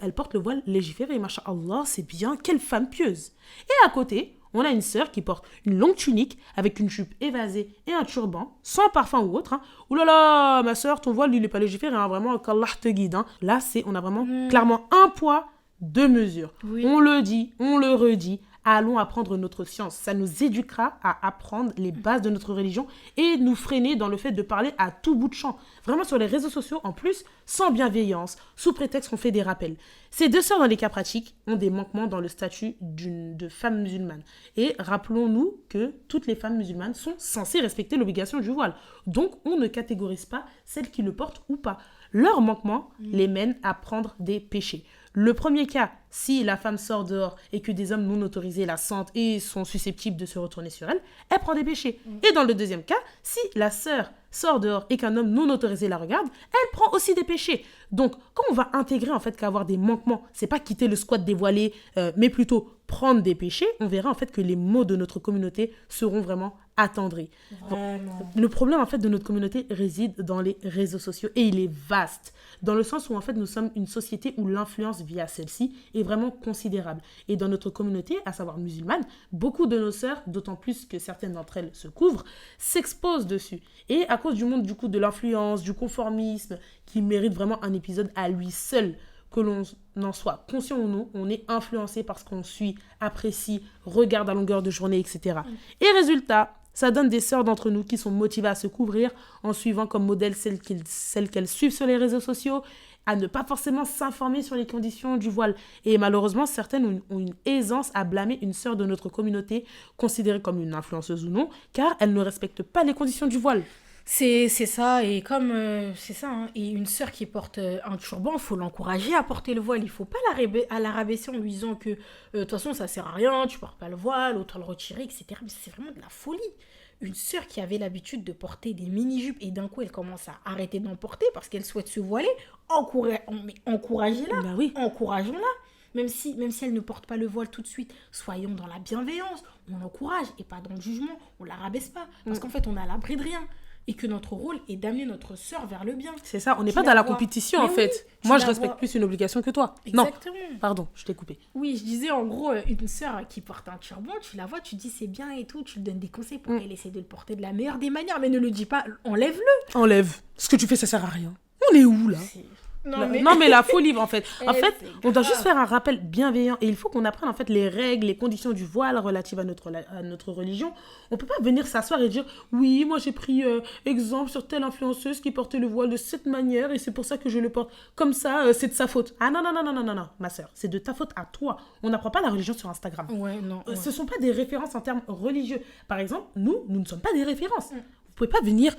elle porte le voile légiféré, masha'Allah, c'est bien, quelle femme pieuse. Et à côté, on a une sœur qui porte une longue tunique avec une jupe évasée et un turban, sans parfum ou autre. Ouh là là, ma sœur, ton voile, il n'est pas légiféré, vraiment, qu'Allah te guide. Là, on a vraiment clairement un poids, deux mesures. Oui. On le dit, on le redit. Allons apprendre notre science. Ça nous éduquera à apprendre les bases de notre religion et nous freiner dans le fait de parler à tout bout de champ. Vraiment sur les réseaux sociaux, en plus, sans bienveillance, sous prétexte qu'on fait des rappels. Ces deux sœurs, dans les cas pratiques, ont des manquements dans le statut de femme musulmane. Et rappelons-nous que toutes les femmes musulmanes sont censées respecter l'obligation du voile. Donc, on ne catégorise pas celles qui le portent ou pas. Leurs manquements les mènent à prendre des péchés. Le premier cas, si la femme sort dehors et que des hommes non autorisés la sentent et sont susceptibles de se retourner sur elle, elle prend des péchés. Et dans le deuxième cas, si la sœur sort dehors et qu'un homme non autorisé la regarde, elle prend aussi des péchés. Donc, quand on va intégrer en fait qu'avoir des manquements, c'est pas quitter le squat dévoilé, mais plutôt prendre des péchés, on verra en fait que les maux de notre communauté seront vraiment attendris. Le problème en fait de notre communauté réside dans les réseaux sociaux et il est vaste, dans le sens où en fait nous sommes une société où l'influence via celle-ci est vraiment considérable. Et dans notre communauté, à savoir musulmane, beaucoup de nos sœurs, d'autant plus que certaines d'entre elles se couvrent, s'exposent dessus. Et à cause du monde du coup de l'influence, du conformisme, qui mérite vraiment un épisode à lui seul, que l'on en soit conscient ou non, on est influencé par ce qu'on suit, apprécie, regarde à longueur de journée, etc. Et résultat, ça donne des sœurs d'entre nous qui sont motivées à se couvrir en suivant comme modèle celles qu'elles suivent sur les réseaux sociaux à ne pas forcément s'informer sur les conditions du voile. Et malheureusement, certaines ont une aisance à blâmer une sœur de notre communauté, considérée comme une influenceuse ou non, car elle ne respecte pas les conditions du voile. C'est ça, et comme c'est ça, hein, et une sœur qui porte un turban, il faut l'encourager à porter le voile. Il faut pas la rabaisser en lui disant que de toute façon ça sert à rien, tu portes pas le voile, autant le retirer, etc. Mais c'est vraiment de la folie. Une sœur qui avait l'habitude de porter des mini-jupes et d'un coup elle commence à arrêter d'en porter parce qu'elle souhaite se voiler, encouragez-la, Bah oui. encourageons-la. Même si elle ne porte pas le voile tout de suite, soyons dans la bienveillance, on l'encourage et pas dans le jugement, on la rabaisse pas. Parce qu'en fait on est à l'abri de rien. Et que notre rôle est d'amener notre sœur vers le bien. C'est ça, on n'est Tu pas dans la vois. compétition Mais en fait. oui, tu Moi, je la respecte vois. plus une obligation que toi. Exactement. Non, pardon, je t'ai coupé. Oui, je disais en gros, une sœur qui porte un turban, tu la vois, tu dis c'est bien et tout, tu lui donnes des conseils pour qu'elle essaie de le porter de la meilleure des manières, mais ne le dis pas, enlève-le. Enlève. Ce que tu fais, ça sert à rien. On est où là? Non, mais la folie, en fait. En Eh, fait, c'est on doit grave. juste faire un rappel bienveillant. Et il faut qu'on apprenne, en fait, les règles, les conditions du voile relatives à notre religion. On peut pas venir s'asseoir et dire, oui, moi j'ai pris exemple sur telle influenceuse qui portait le voile de cette manière et c'est pour ça que je le porte comme ça, c'est de sa faute. Ah non, non, non, non, non, non, non, ma sœur, c'est de ta faute à toi. On n'apprend pas la religion sur Instagram. Ouais, non. Ouais. Ce sont pas des références en termes religieux. Par exemple, nous ne sommes pas des références. Vous pouvez pas venir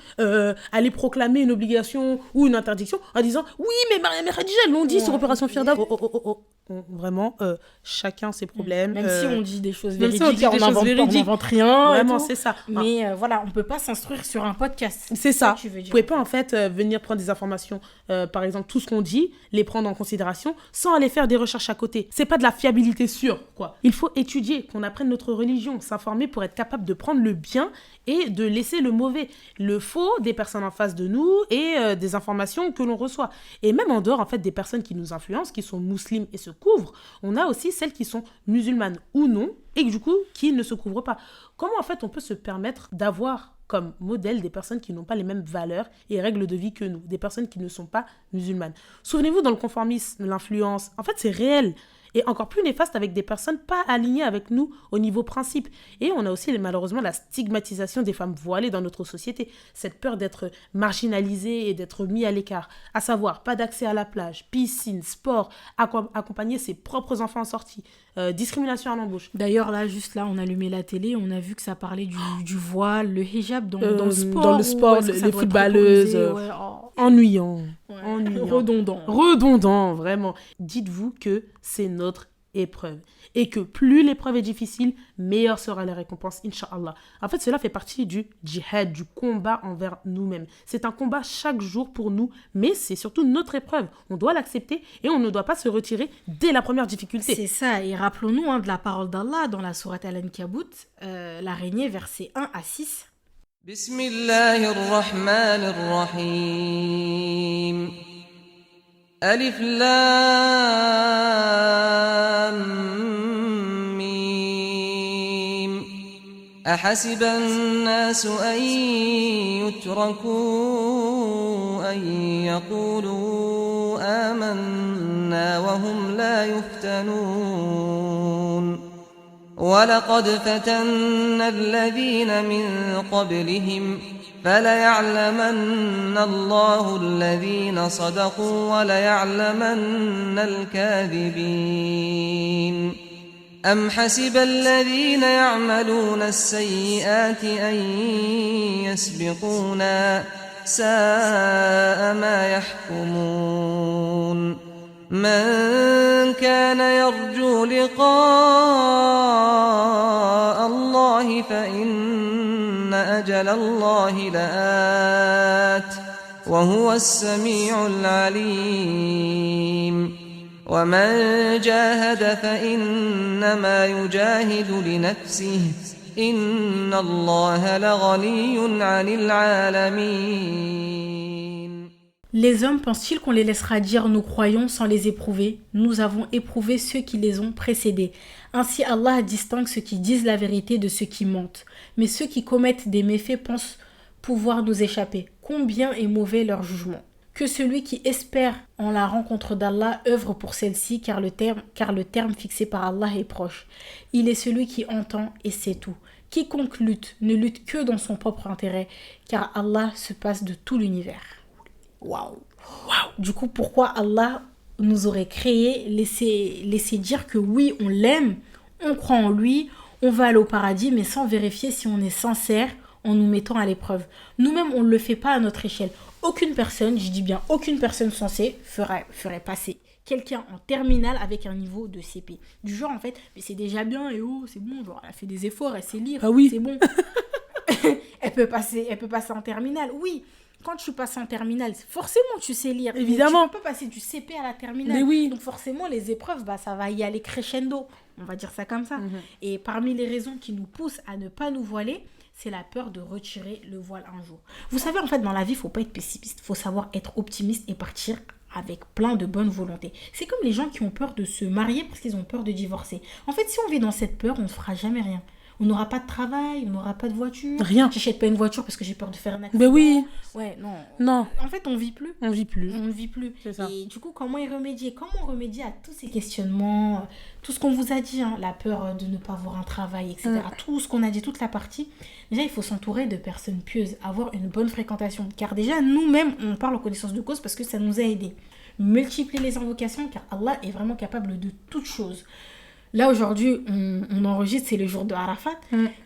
aller proclamer une obligation ou une interdiction en disant oui mais Mariam et Khadija l'ont dit sur Opération Firda. Oh. Vraiment, chacun ses problèmes. Même si on dit des choses même si on véridiques, dit des choses véridiques. on n'invente rien. et Vraiment, tout. c'est ça. Mais voilà, on peut pas s'instruire sur un podcast. C'est ça. que tu veux Vous dire. pouvez pas en fait venir prendre des informations, par exemple tout ce qu'on dit, les prendre en considération sans aller faire des recherches à côté. C'est pas de la fiabilité sûre, quoi. Il faut étudier, qu'on apprenne notre religion, s'informer pour être capable de prendre le bien et de laisser le mauvais, le faux des personnes en face de nous et des informations que l'on reçoit. Et même en dehors en fait des personnes qui nous influencent, qui sont musulmanes et se couvrent, on a aussi celles qui sont musulmanes ou non et du coup qui ne se couvrent pas. Comment en fait on peut se permettre d'avoir comme modèle des personnes qui n'ont pas les mêmes valeurs et règles de vie que nous, des personnes qui ne sont pas musulmanes. Souvenez-vous, dans le conformisme, l'influence, en fait c'est réel. Et encore plus néfaste avec des personnes pas alignées avec nous au niveau principe. Et on a aussi malheureusement la stigmatisation des femmes voilées dans notre société. Cette peur d'être marginalisée et d'être mis à l'écart. À savoir, pas d'accès à la plage, piscine, sport, accompagner ses propres enfants en sortie, discrimination à l'embauche. D'ailleurs, là, juste là, on allumait la télé, on a vu que ça parlait du voile, le hijab dans le sport. Dans le sport, où est-ce que ça les doit être footballeuses. préconisé, ouais, oh. Ennuyant. Ouais. Ennuyant. Redondant. Vraiment. Dites-vous que c'est notre épreuve. Et que plus l'épreuve est difficile, meilleure sera la récompense, Inch'Allah. En fait, cela fait partie du djihad, du combat envers nous-mêmes. C'est un combat chaque jour pour nous, mais c'est surtout notre épreuve. On doit l'accepter et on ne doit pas se retirer dès la première difficulté. C'est ça, et rappelons-nous de la parole d'Allah dans la sourate Al-Ankabut, l'araignée, versets 1 à 6. بسم الله الرحمن الرحيم ألف لام ميم أحسب الناس أن يتركوا أن يقولوا آمنا وهم لا يفتنون ولقد فتنا الذين من قبلهم فليعلمن الله الذين صدقوا وليعلمن الكاذبين أم حسب الذين يعملون السيئات أن يسبقونا ساء ما يحكمون من كان يرجو لقاء الله فإن أجل الله لآت وهو السميع العليم ومن جاهد فإنما يجاهد لنفسه إن الله لغني عن العالمين. Les hommes pensent-ils qu'on les laissera dire nous croyons sans les éprouver? Nous avons éprouvé ceux qui les ont précédés. Ainsi Allah distingue ceux qui disent la vérité de ceux qui mentent. Mais ceux qui commettent des méfaits pensent pouvoir nous échapper. Combien est mauvais leur jugement. Que celui qui espère en la rencontre d'Allah œuvre pour celle-ci, car le terme fixé par Allah est proche. Il est celui qui entend et sait tout. Quiconque lutte ne lutte que dans son propre intérêt, car Allah se passe de tout l'univers. Waouh! Du coup, pourquoi Allah nous aurait créé, laisser dire que oui, on l'aime, on croit en lui, on va aller au paradis, mais sans vérifier si on est sincère en nous mettant à l'épreuve. Nous-mêmes, on ne le fait pas à notre échelle. Aucune personne, je dis bien aucune personne censée, ferait passer quelqu'un en terminale avec un niveau de CP. Du genre, en fait, mais c'est déjà bien, et oh, c'est bon, genre, elle a fait des efforts, elle sait lire, c'est bon. elle peut passer en terminale, oui. Quand tu passes en terminale, forcément tu sais lire. Évidemment. Mais tu peux pas passer du CP à la terminale. Mais oui. Donc forcément, les épreuves, ça va y aller crescendo. On va dire ça comme ça. Et parmi les raisons qui nous poussent à ne pas nous voiler, c'est la peur de retirer le voile un jour. Vous savez, en fait, dans la vie, il ne faut pas être pessimiste. Il faut savoir être optimiste et partir avec plein de bonne volonté. C'est comme les gens qui ont peur de se marier parce qu'ils ont peur de divorcer. En fait, si on vit dans cette peur, on ne fera jamais rien. On n'aura pas de travail, on n'aura pas de voiture. Rien. J'achète pas une voiture parce que j'ai peur de faire un accident. Ben oui. Ouais, non. Non. En fait, on vit plus. On vit plus. On ne vit plus. C'est ça. Et du coup, comment y remédier ? Comment remédier à tous ces questionnements, tout ce qu'on vous a dit, la peur de ne pas avoir un travail, etc. Tout ce qu'on a dit, toute la partie. Déjà, il faut s'entourer de personnes pieuses, avoir une bonne fréquentation. Car déjà, nous-mêmes, on parle en connaissance de cause parce que ça nous a aidés. Multiplier les invocations, car Allah est vraiment capable de toutes choses. Là, aujourd'hui, on enregistre, c'est le jour de Arafat,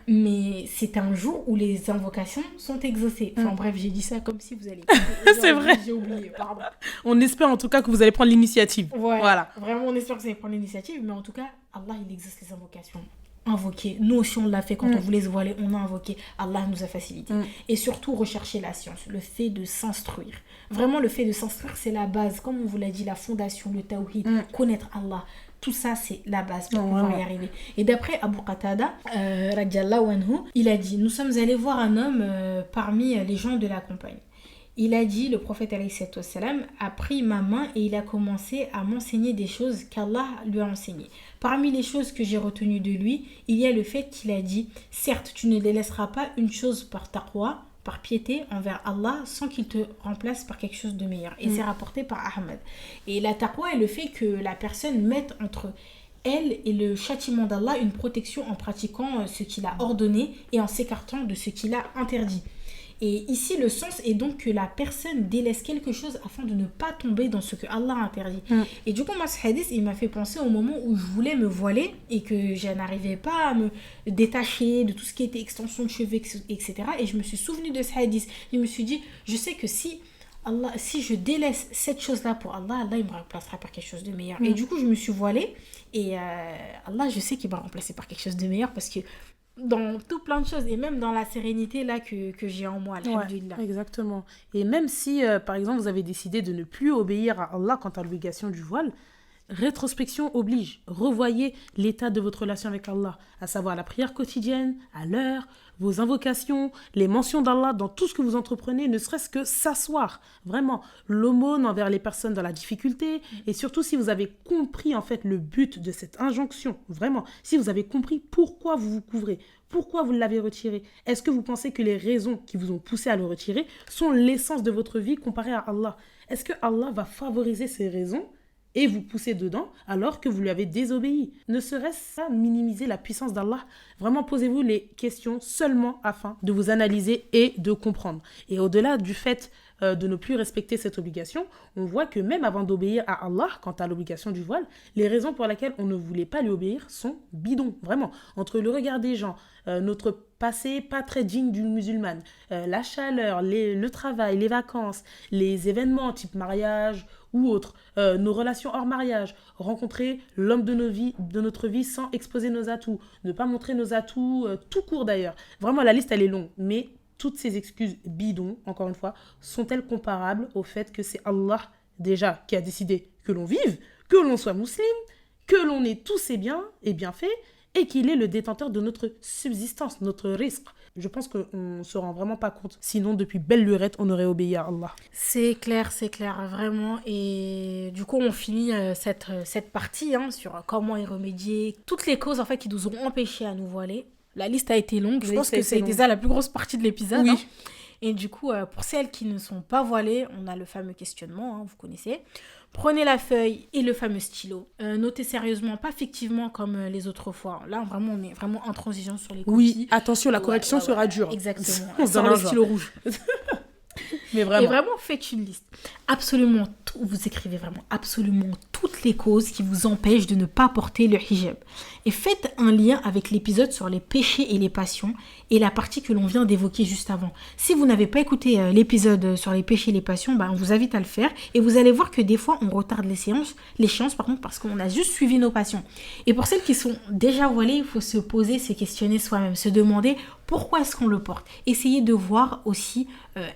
mais c'est un jour où les invocations sont exaucées. Enfin bref, j'ai dit ça comme si vous allez... C'est vrai. J'ai oublié, pardon. On espère en tout cas que vous allez prendre l'initiative. Ouais, voilà. Vraiment, on espère que vous allez prendre l'initiative, mais en tout cas, Allah, il exauce les invocations. Invoquer. Nous aussi, on l'a fait quand on voulait se voiler, on a invoqué. Allah nous a facilité. Et surtout, rechercher la science, le fait de s'instruire. Vraiment, le fait de s'instruire, c'est la base. Comme on vous l'a dit, la fondation, le tawhid, connaître Allah. Tout ça, c'est la base pour pouvoir y arriver. Et d'après Abu Qatada, radiallahu anhu, il a dit, nous sommes allés voir un homme parmi les gens de la compagnie. Il a dit, le prophète alayhi salam a pris ma main et il a commencé à m'enseigner des choses qu'Allah lui a enseignées. Parmi les choses que j'ai retenues de lui, il y a le fait qu'il a dit, certes, tu ne délaisseras pas une chose par taqwa, par piété envers Allah, sans qu'il te remplace par quelque chose de meilleur. Et c'est rapporté par Ahmed. Et la taqwa est le fait que la personne mette entre elle et le châtiment d'Allah une protection en pratiquant ce qu'il a ordonné et en s'écartant de ce qu'il a interdit. Et ici, le sens est donc que la personne délaisse quelque chose afin de ne pas tomber dans ce que Allah a interdit. Et du coup, moi, ce hadith, il m'a fait penser au moment où je voulais me voiler et que je n'arrivais pas à me détacher de tout ce qui était extension de cheveux, etc. Et je me suis souvenue de ce hadith. Je me suis dit, je sais que si je délaisse cette chose-là pour Allah, Allah, il me remplacera par quelque chose de meilleur. Et du coup, je me suis voilée et Allah, je sais qu'il va remplacer par quelque chose de meilleur parce que dans tout plein de choses et même dans la sérénité là que j'ai en moi, alhamdoulilah. Ouais, exactement. Et même si par exemple vous avez décidé de ne plus obéir à Allah quant à l'obligation du voile, rétrospection oblige. Revoyez l'état de votre relation avec Allah, à savoir la prière quotidienne, à l'heure, vos invocations, les mentions d'Allah dans tout ce que vous entreprenez, ne serait-ce que s'asseoir. Vraiment, l'aumône envers les personnes dans la difficulté, et surtout si vous avez compris en fait le but de cette injonction, vraiment, si vous avez compris pourquoi vous vous couvrez, pourquoi vous l'avez retiré, est-ce que vous pensez que les raisons qui vous ont poussé à le retirer sont l'essence de votre vie comparée à Allah? Est-ce que Allah va favoriser ces raisons et vous pousser dedans alors que vous lui avez désobéi? Ne serait-ce pas minimiser la puissance d'Allah? Vraiment, posez-vous les questions seulement afin de vous analyser et de comprendre. Et au-delà du fait de ne plus respecter cette obligation, on voit que même avant d'obéir à Allah, quant à l'obligation du voile, les raisons pour lesquelles on ne voulait pas lui obéir sont bidons, vraiment. Entre le regard des gens, notre passé pas très digne d'une musulmane, la chaleur, le travail, les vacances, les événements type mariage ou autres, nos relations hors mariage, rencontrer l'homme de notre vie sans exposer nos atouts, ne pas montrer nos atouts, tout court d'ailleurs. Vraiment, la liste, elle est longue, mais toutes ces excuses bidons, encore une fois, sont-elles comparables au fait que c'est Allah déjà qui a décidé que l'on vive, que l'on soit musulman, que l'on ait tous ses biens et bienfaits, et qu'il est le détenteur de notre subsistance, notre risque. Je pense qu'on ne se rend vraiment pas compte. Sinon, depuis belle lurette, on aurait obéi à Allah. C'est clair, vraiment. Et du coup, on finit cette partie sur comment y remédier. Toutes les causes en fait, qui nous ont empêchés à nous voiler. La liste a été longue. Je pense que c'est déjà la plus grosse partie de l'épisode. Oui. Et du coup, pour celles qui ne sont pas voilées, on a le fameux questionnement, vous connaissez. Prenez la feuille et le fameux stylo. Notez sérieusement, pas fictivement comme les autres fois. Là, vraiment, on est vraiment intransigeant sur les copies. Oui, attention, la correction sera dure. Exactement. On Sans le stylo rouge. Mais vraiment. Et vraiment, faites une liste. Absolument tout, vous écrivez vraiment absolument toutes les causes qui vous empêchent de ne pas porter le hijab. Et faites un lien avec l'épisode sur les péchés et les passions et la partie que l'on vient d'évoquer juste avant. Si vous n'avez pas écouté l'épisode sur les péchés et les passions, on vous invite à le faire. Et vous allez voir que des fois, on retarde l'échéance parce qu'on a juste suivi nos passions. Et pour celles qui sont déjà voilées, il faut se poser, se questionner soi-même, se demander pourquoi est-ce qu'on le porte. Essayez de voir aussi,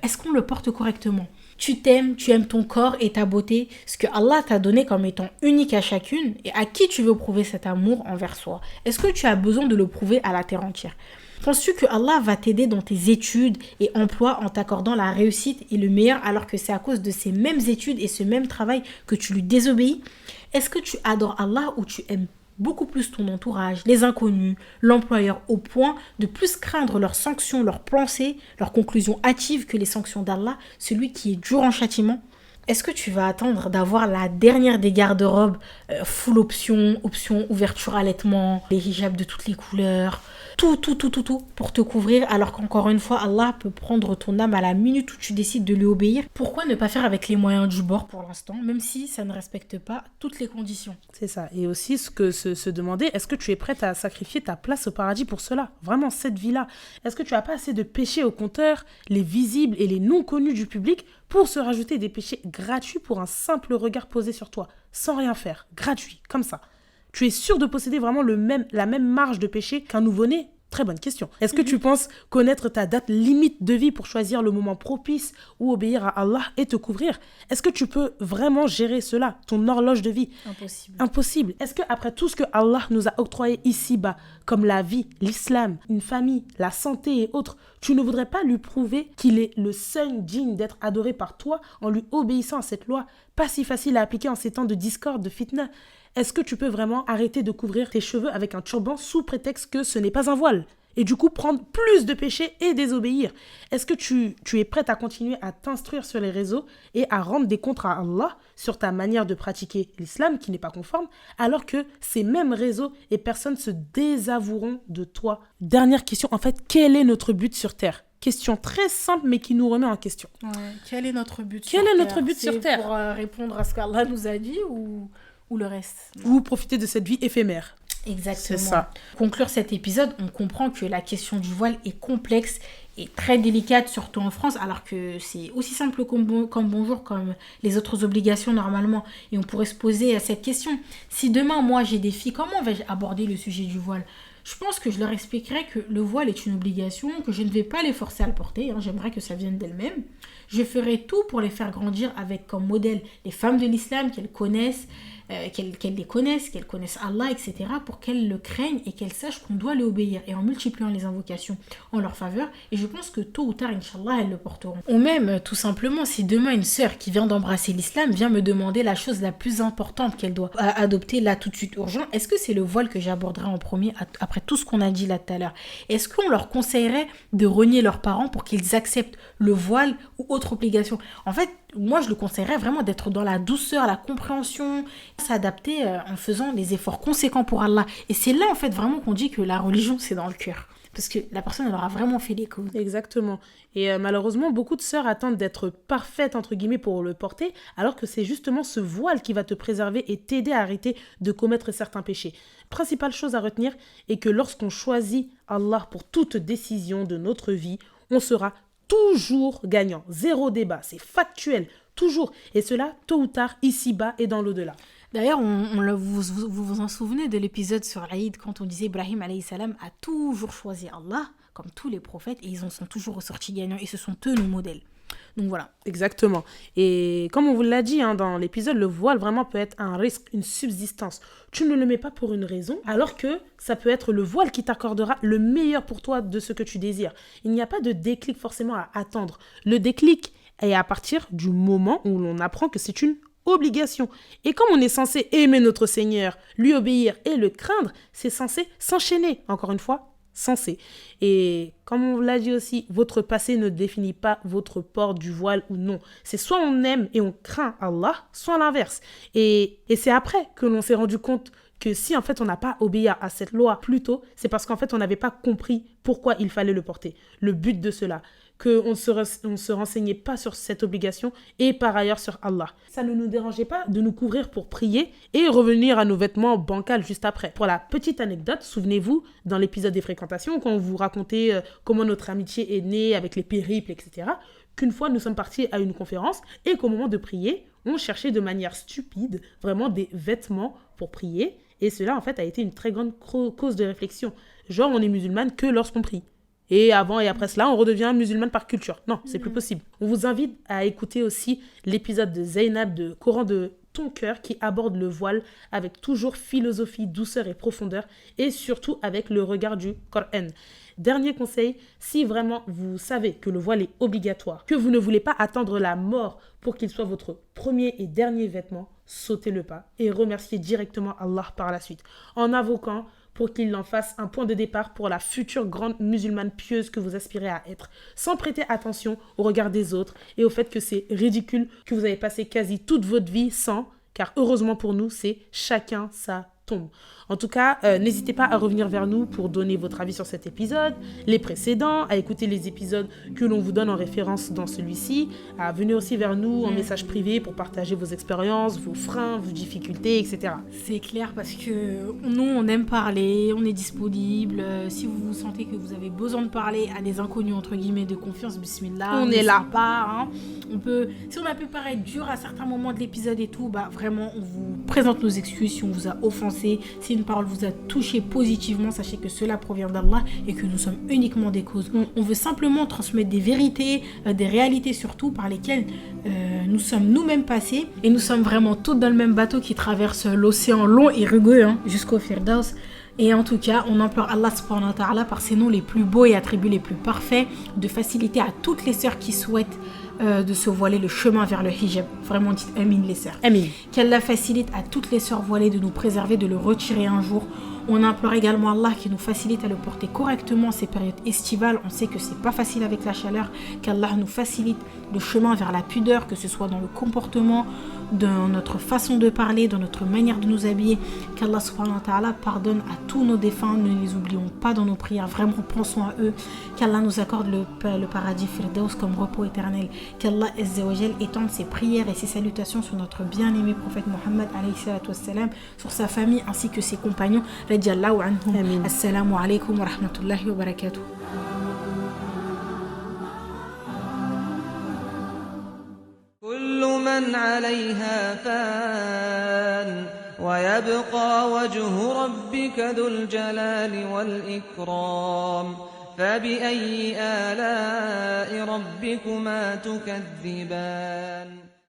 est-ce qu'on le porte correctement. Tu t'aimes, tu aimes ton corps et ta beauté, ce que Allah t'a donné comme étant unique à chacune, et à qui tu veux prouver cet amour envers soi. Est-ce que tu as besoin de le prouver à la terre entière? Penses-tu que Allah va t'aider dans tes études et emplois en t'accordant la réussite et le meilleur alors que c'est à cause de ces mêmes études et ce même travail que tu lui désobéis? Est-ce que tu adores Allah ou tu aimes beaucoup plus ton entourage, les inconnus, l'employeur au point de plus craindre leurs sanctions, leurs pensées, leurs conclusions hâtives que les sanctions d'Allah, celui qui est dur en châtiment? Est-ce que tu vas attendre d'avoir la dernière des garde-robes, full option, ouverture allaitement, les hijabs de toutes les couleurs, tout pour te couvrir alors qu'encore une fois Allah peut prendre ton âme à la minute où tu décides de lui obéir? Pourquoi ne pas faire avec les moyens du bord pour l'instant, même si ça ne respecte pas toutes les conditions? C'est ça. Et aussi se demander, est-ce que tu es prête à sacrifier ta place au paradis pour cela? Vraiment, cette vie-là. Est-ce que tu n'as pas assez de péchés au compteur, les visibles et les non connus du public, pour se rajouter des péchés gratuits pour un simple regard posé sur toi, sans rien faire, gratuit, comme ça? Tu es sûr de posséder vraiment la même marge de péché qu'un nouveau-né? Très bonne question. Est-ce que tu penses connaître ta date limite de vie pour choisir le moment propice ou obéir à Allah et te couvrir? Est-ce que tu peux vraiment gérer cela, ton horloge de vie? Impossible. Est-ce qu'après tout ce que Allah nous a octroyé ici-bas, comme la vie, l'islam, une famille, la santé et autres, tu ne voudrais pas lui prouver qu'il est le seul digne d'être adoré par toi en lui obéissant à cette loi, pas si facile à appliquer en ces temps de discorde, de fitna? Est-ce que tu peux vraiment arrêter de couvrir tes cheveux avec un turban sous prétexte que ce n'est pas un voile? Et du coup, prendre plus de péchés et désobéir? Est-ce que tu es prête à continuer à t'instruire sur les réseaux et à rendre des comptes à Allah sur ta manière de pratiquer l'islam qui n'est pas conforme, alors que ces mêmes réseaux et personnes se désavoueront de toi? Dernière question, en fait, quel est notre but sur Terre? Question très simple, mais qui nous remet en question. Ouais, quel est notre but sur Terre? Quel est notre but sur Terre? C'est pour répondre à ce qu'Allah nous a dit ou le reste? Ou profiter de cette vie éphémère. Exactement. C'est ça. Pour conclure cet épisode, on comprend que la question du voile est complexe et très délicate, surtout en France, alors que c'est aussi simple comme bonjour, comme les autres obligations normalement. Et on pourrait se poser cette question. Si demain, moi, j'ai des filles, comment vais-je aborder le sujet du voile? Je pense que je leur expliquerai que le voile est une obligation, que je ne vais pas les forcer à le porter, j'aimerais que ça vienne d'elles-mêmes. Je ferai tout pour les faire grandir avec comme modèle les femmes de l'islam qu'elles connaissent, qu'elles connaissent Allah, etc., pour qu'elles le craignent et qu'elles sachent qu'on doit lui obéir, et en multipliant les invocations en leur faveur. Et je pense que tôt ou tard, Inch'Allah, elles le porteront. Ou même, tout simplement, si demain une sœur qui vient d'embrasser l'islam vient me demander la chose la plus importante qu'elle doit adopter là tout de suite urgent, est-ce que c'est le voile que j'aborderai en premier après tout ce qu'on a dit là tout à l'heure? Est-ce qu'on leur conseillerait de renier leurs parents pour qu'ils acceptent le voile ou autre obligation? En fait, moi, je le conseillerais vraiment d'être dans la douceur, la compréhension, s'adapter en faisant des efforts conséquents pour Allah. Et c'est là, en fait, vraiment qu'on dit que la religion, c'est dans le cœur. Parce que la personne, elle aura vraiment fait les causes. Exactement. Et malheureusement, beaucoup de sœurs attendent d'être parfaites, entre guillemets, pour le porter, alors que c'est justement ce voile qui va te préserver et t'aider à arrêter de commettre certains péchés. Principale chose à retenir est que lorsqu'on choisit Allah pour toute décision de notre vie, on sera toujours gagnant. Zéro débat, c'est factuel, toujours. Et cela, tôt ou tard, ici-bas et dans l'au-delà. D'ailleurs, vous vous en souvenez de l'épisode sur l'Aïd quand on disait Ibrahim alayhi salam a toujours choisi Allah, comme tous les prophètes, et ils en sont toujours ressortis gagnants, et ce sont eux nos modèles. Donc voilà. Exactement. Et comme on vous l'a dit dans l'épisode, le voile vraiment peut être un risque, une subsistance. Tu ne le mets pas pour une raison, alors que ça peut être le voile qui t'accordera le meilleur pour toi de ce que tu désires. Il n'y a pas de déclic forcément à attendre. Le déclic est à partir du moment où l'on apprend que c'est une obligation. Et comme on est censé aimer notre Seigneur, lui obéir et le craindre, c'est censé s'enchaîner. Encore une fois, censé. Et comme on l'a dit aussi, votre passé ne définit pas votre port du voile ou non. C'est soit on aime et on craint Allah, soit l'inverse. Et c'est après que l'on s'est rendu compte que si en fait on n'a pas obéi à cette loi plus tôt, c'est parce qu'en fait on n'avait pas compris pourquoi il fallait le porter. Le but de cela. qu'on ne se renseignait pas sur cette obligation et par ailleurs sur Allah. Ça ne nous dérangeait pas de nous couvrir pour prier et revenir à nos vêtements bancals juste après. Pour la petite anecdote, souvenez-vous, dans l'épisode des fréquentations, quand on vous racontait comment notre amitié est née avec les périples, etc., qu'une fois nous sommes partis à une conférence et qu'au moment de prier, on cherchait de manière stupide vraiment des vêtements pour prier. Et cela, en fait, a été une très grande cause de réflexion. Genre, on est musulmane que lorsqu'on prie. Et avant et après cela, on redevient musulmane par culture. Non, c'est plus possible. On vous invite à écouter aussi l'épisode de Zainab de Coran de ton cœur qui aborde le voile avec toujours philosophie, douceur et profondeur et surtout avec le regard du Coran. Dernier conseil, si vraiment vous savez que le voile est obligatoire, que vous ne voulez pas attendre la mort pour qu'il soit votre premier et dernier vêtement, sautez le pas et remerciez directement Allah par la suite en invoquant pour qu'il en fasse un point de départ pour la future grande musulmane pieuse que vous aspirez à être, sans prêter attention au regard des autres et au fait que c'est ridicule que vous avez passé quasi toute votre vie sans, car heureusement pour nous, c'est chacun sa tombe. En tout cas, n'hésitez pas à revenir vers nous pour donner votre avis sur cet épisode, les précédents, à écouter les épisodes que l'on vous donne en référence dans celui-ci, à venir aussi vers nous en message privé pour partager vos expériences, vos freins, vos difficultés, etc. C'est clair parce que nous, on aime parler, on est disponible. Si vous sentez que vous avez besoin de parler à des inconnus, entre guillemets, de confiance, bismillah, on est là. Pas, hein. Si on a pu paraître dur à certains moments de l'épisode et tout, bah vraiment, on vous présente nos excuses si on vous a offensé, si une parole vous a touché positivement, sachez que cela provient d'Allah et que nous sommes uniquement des causes. On veut simplement transmettre des vérités, des réalités surtout par lesquelles nous sommes nous-mêmes passés et nous sommes vraiment tous dans le même bateau qui traverse l'océan long et rugueux jusqu'au Firdaus. Et en tout cas, on implore Allah subhanahu wa ta'ala par ses noms les plus beaux et attributs les plus parfaits de faciliter à toutes les sœurs qui souhaitent de se voiler le chemin vers le hijab. Vraiment, dites Amin les sœurs. Amin. Qu'Allah facilite à toutes les sœurs voilées de nous préserver, de le retirer un jour. On implore également Allah qui nous facilite à le porter correctement en ces périodes estivales. On sait que c'est pas facile avec la chaleur. Qu'Allah nous facilite le chemin vers la pudeur, que ce soit dans le comportement, dans notre façon de parler, dans notre manière de nous habiller. Qu'Allah subhanahu wa ta'ala pardonne à tous nos défunts. Ne les oublions pas dans nos prières. Vraiment, pensons à eux. Qu'Allah nous accorde le paradis Firdaus comme repos éternel. Qu'Allah azza wa jal étende ses prières et ses salutations sur notre bien-aimé prophète Mohammed alayhi salatu wassalam, sur sa famille ainsi que ses compagnons. Radiallahu anhum. Amin. Assalamu alaikum wa rahmatullahi wa barakatuh. كل من عليها فان ويبقى وجه ربك ذو الجلال والإكرام فبأي آلاء ربكما تكذبان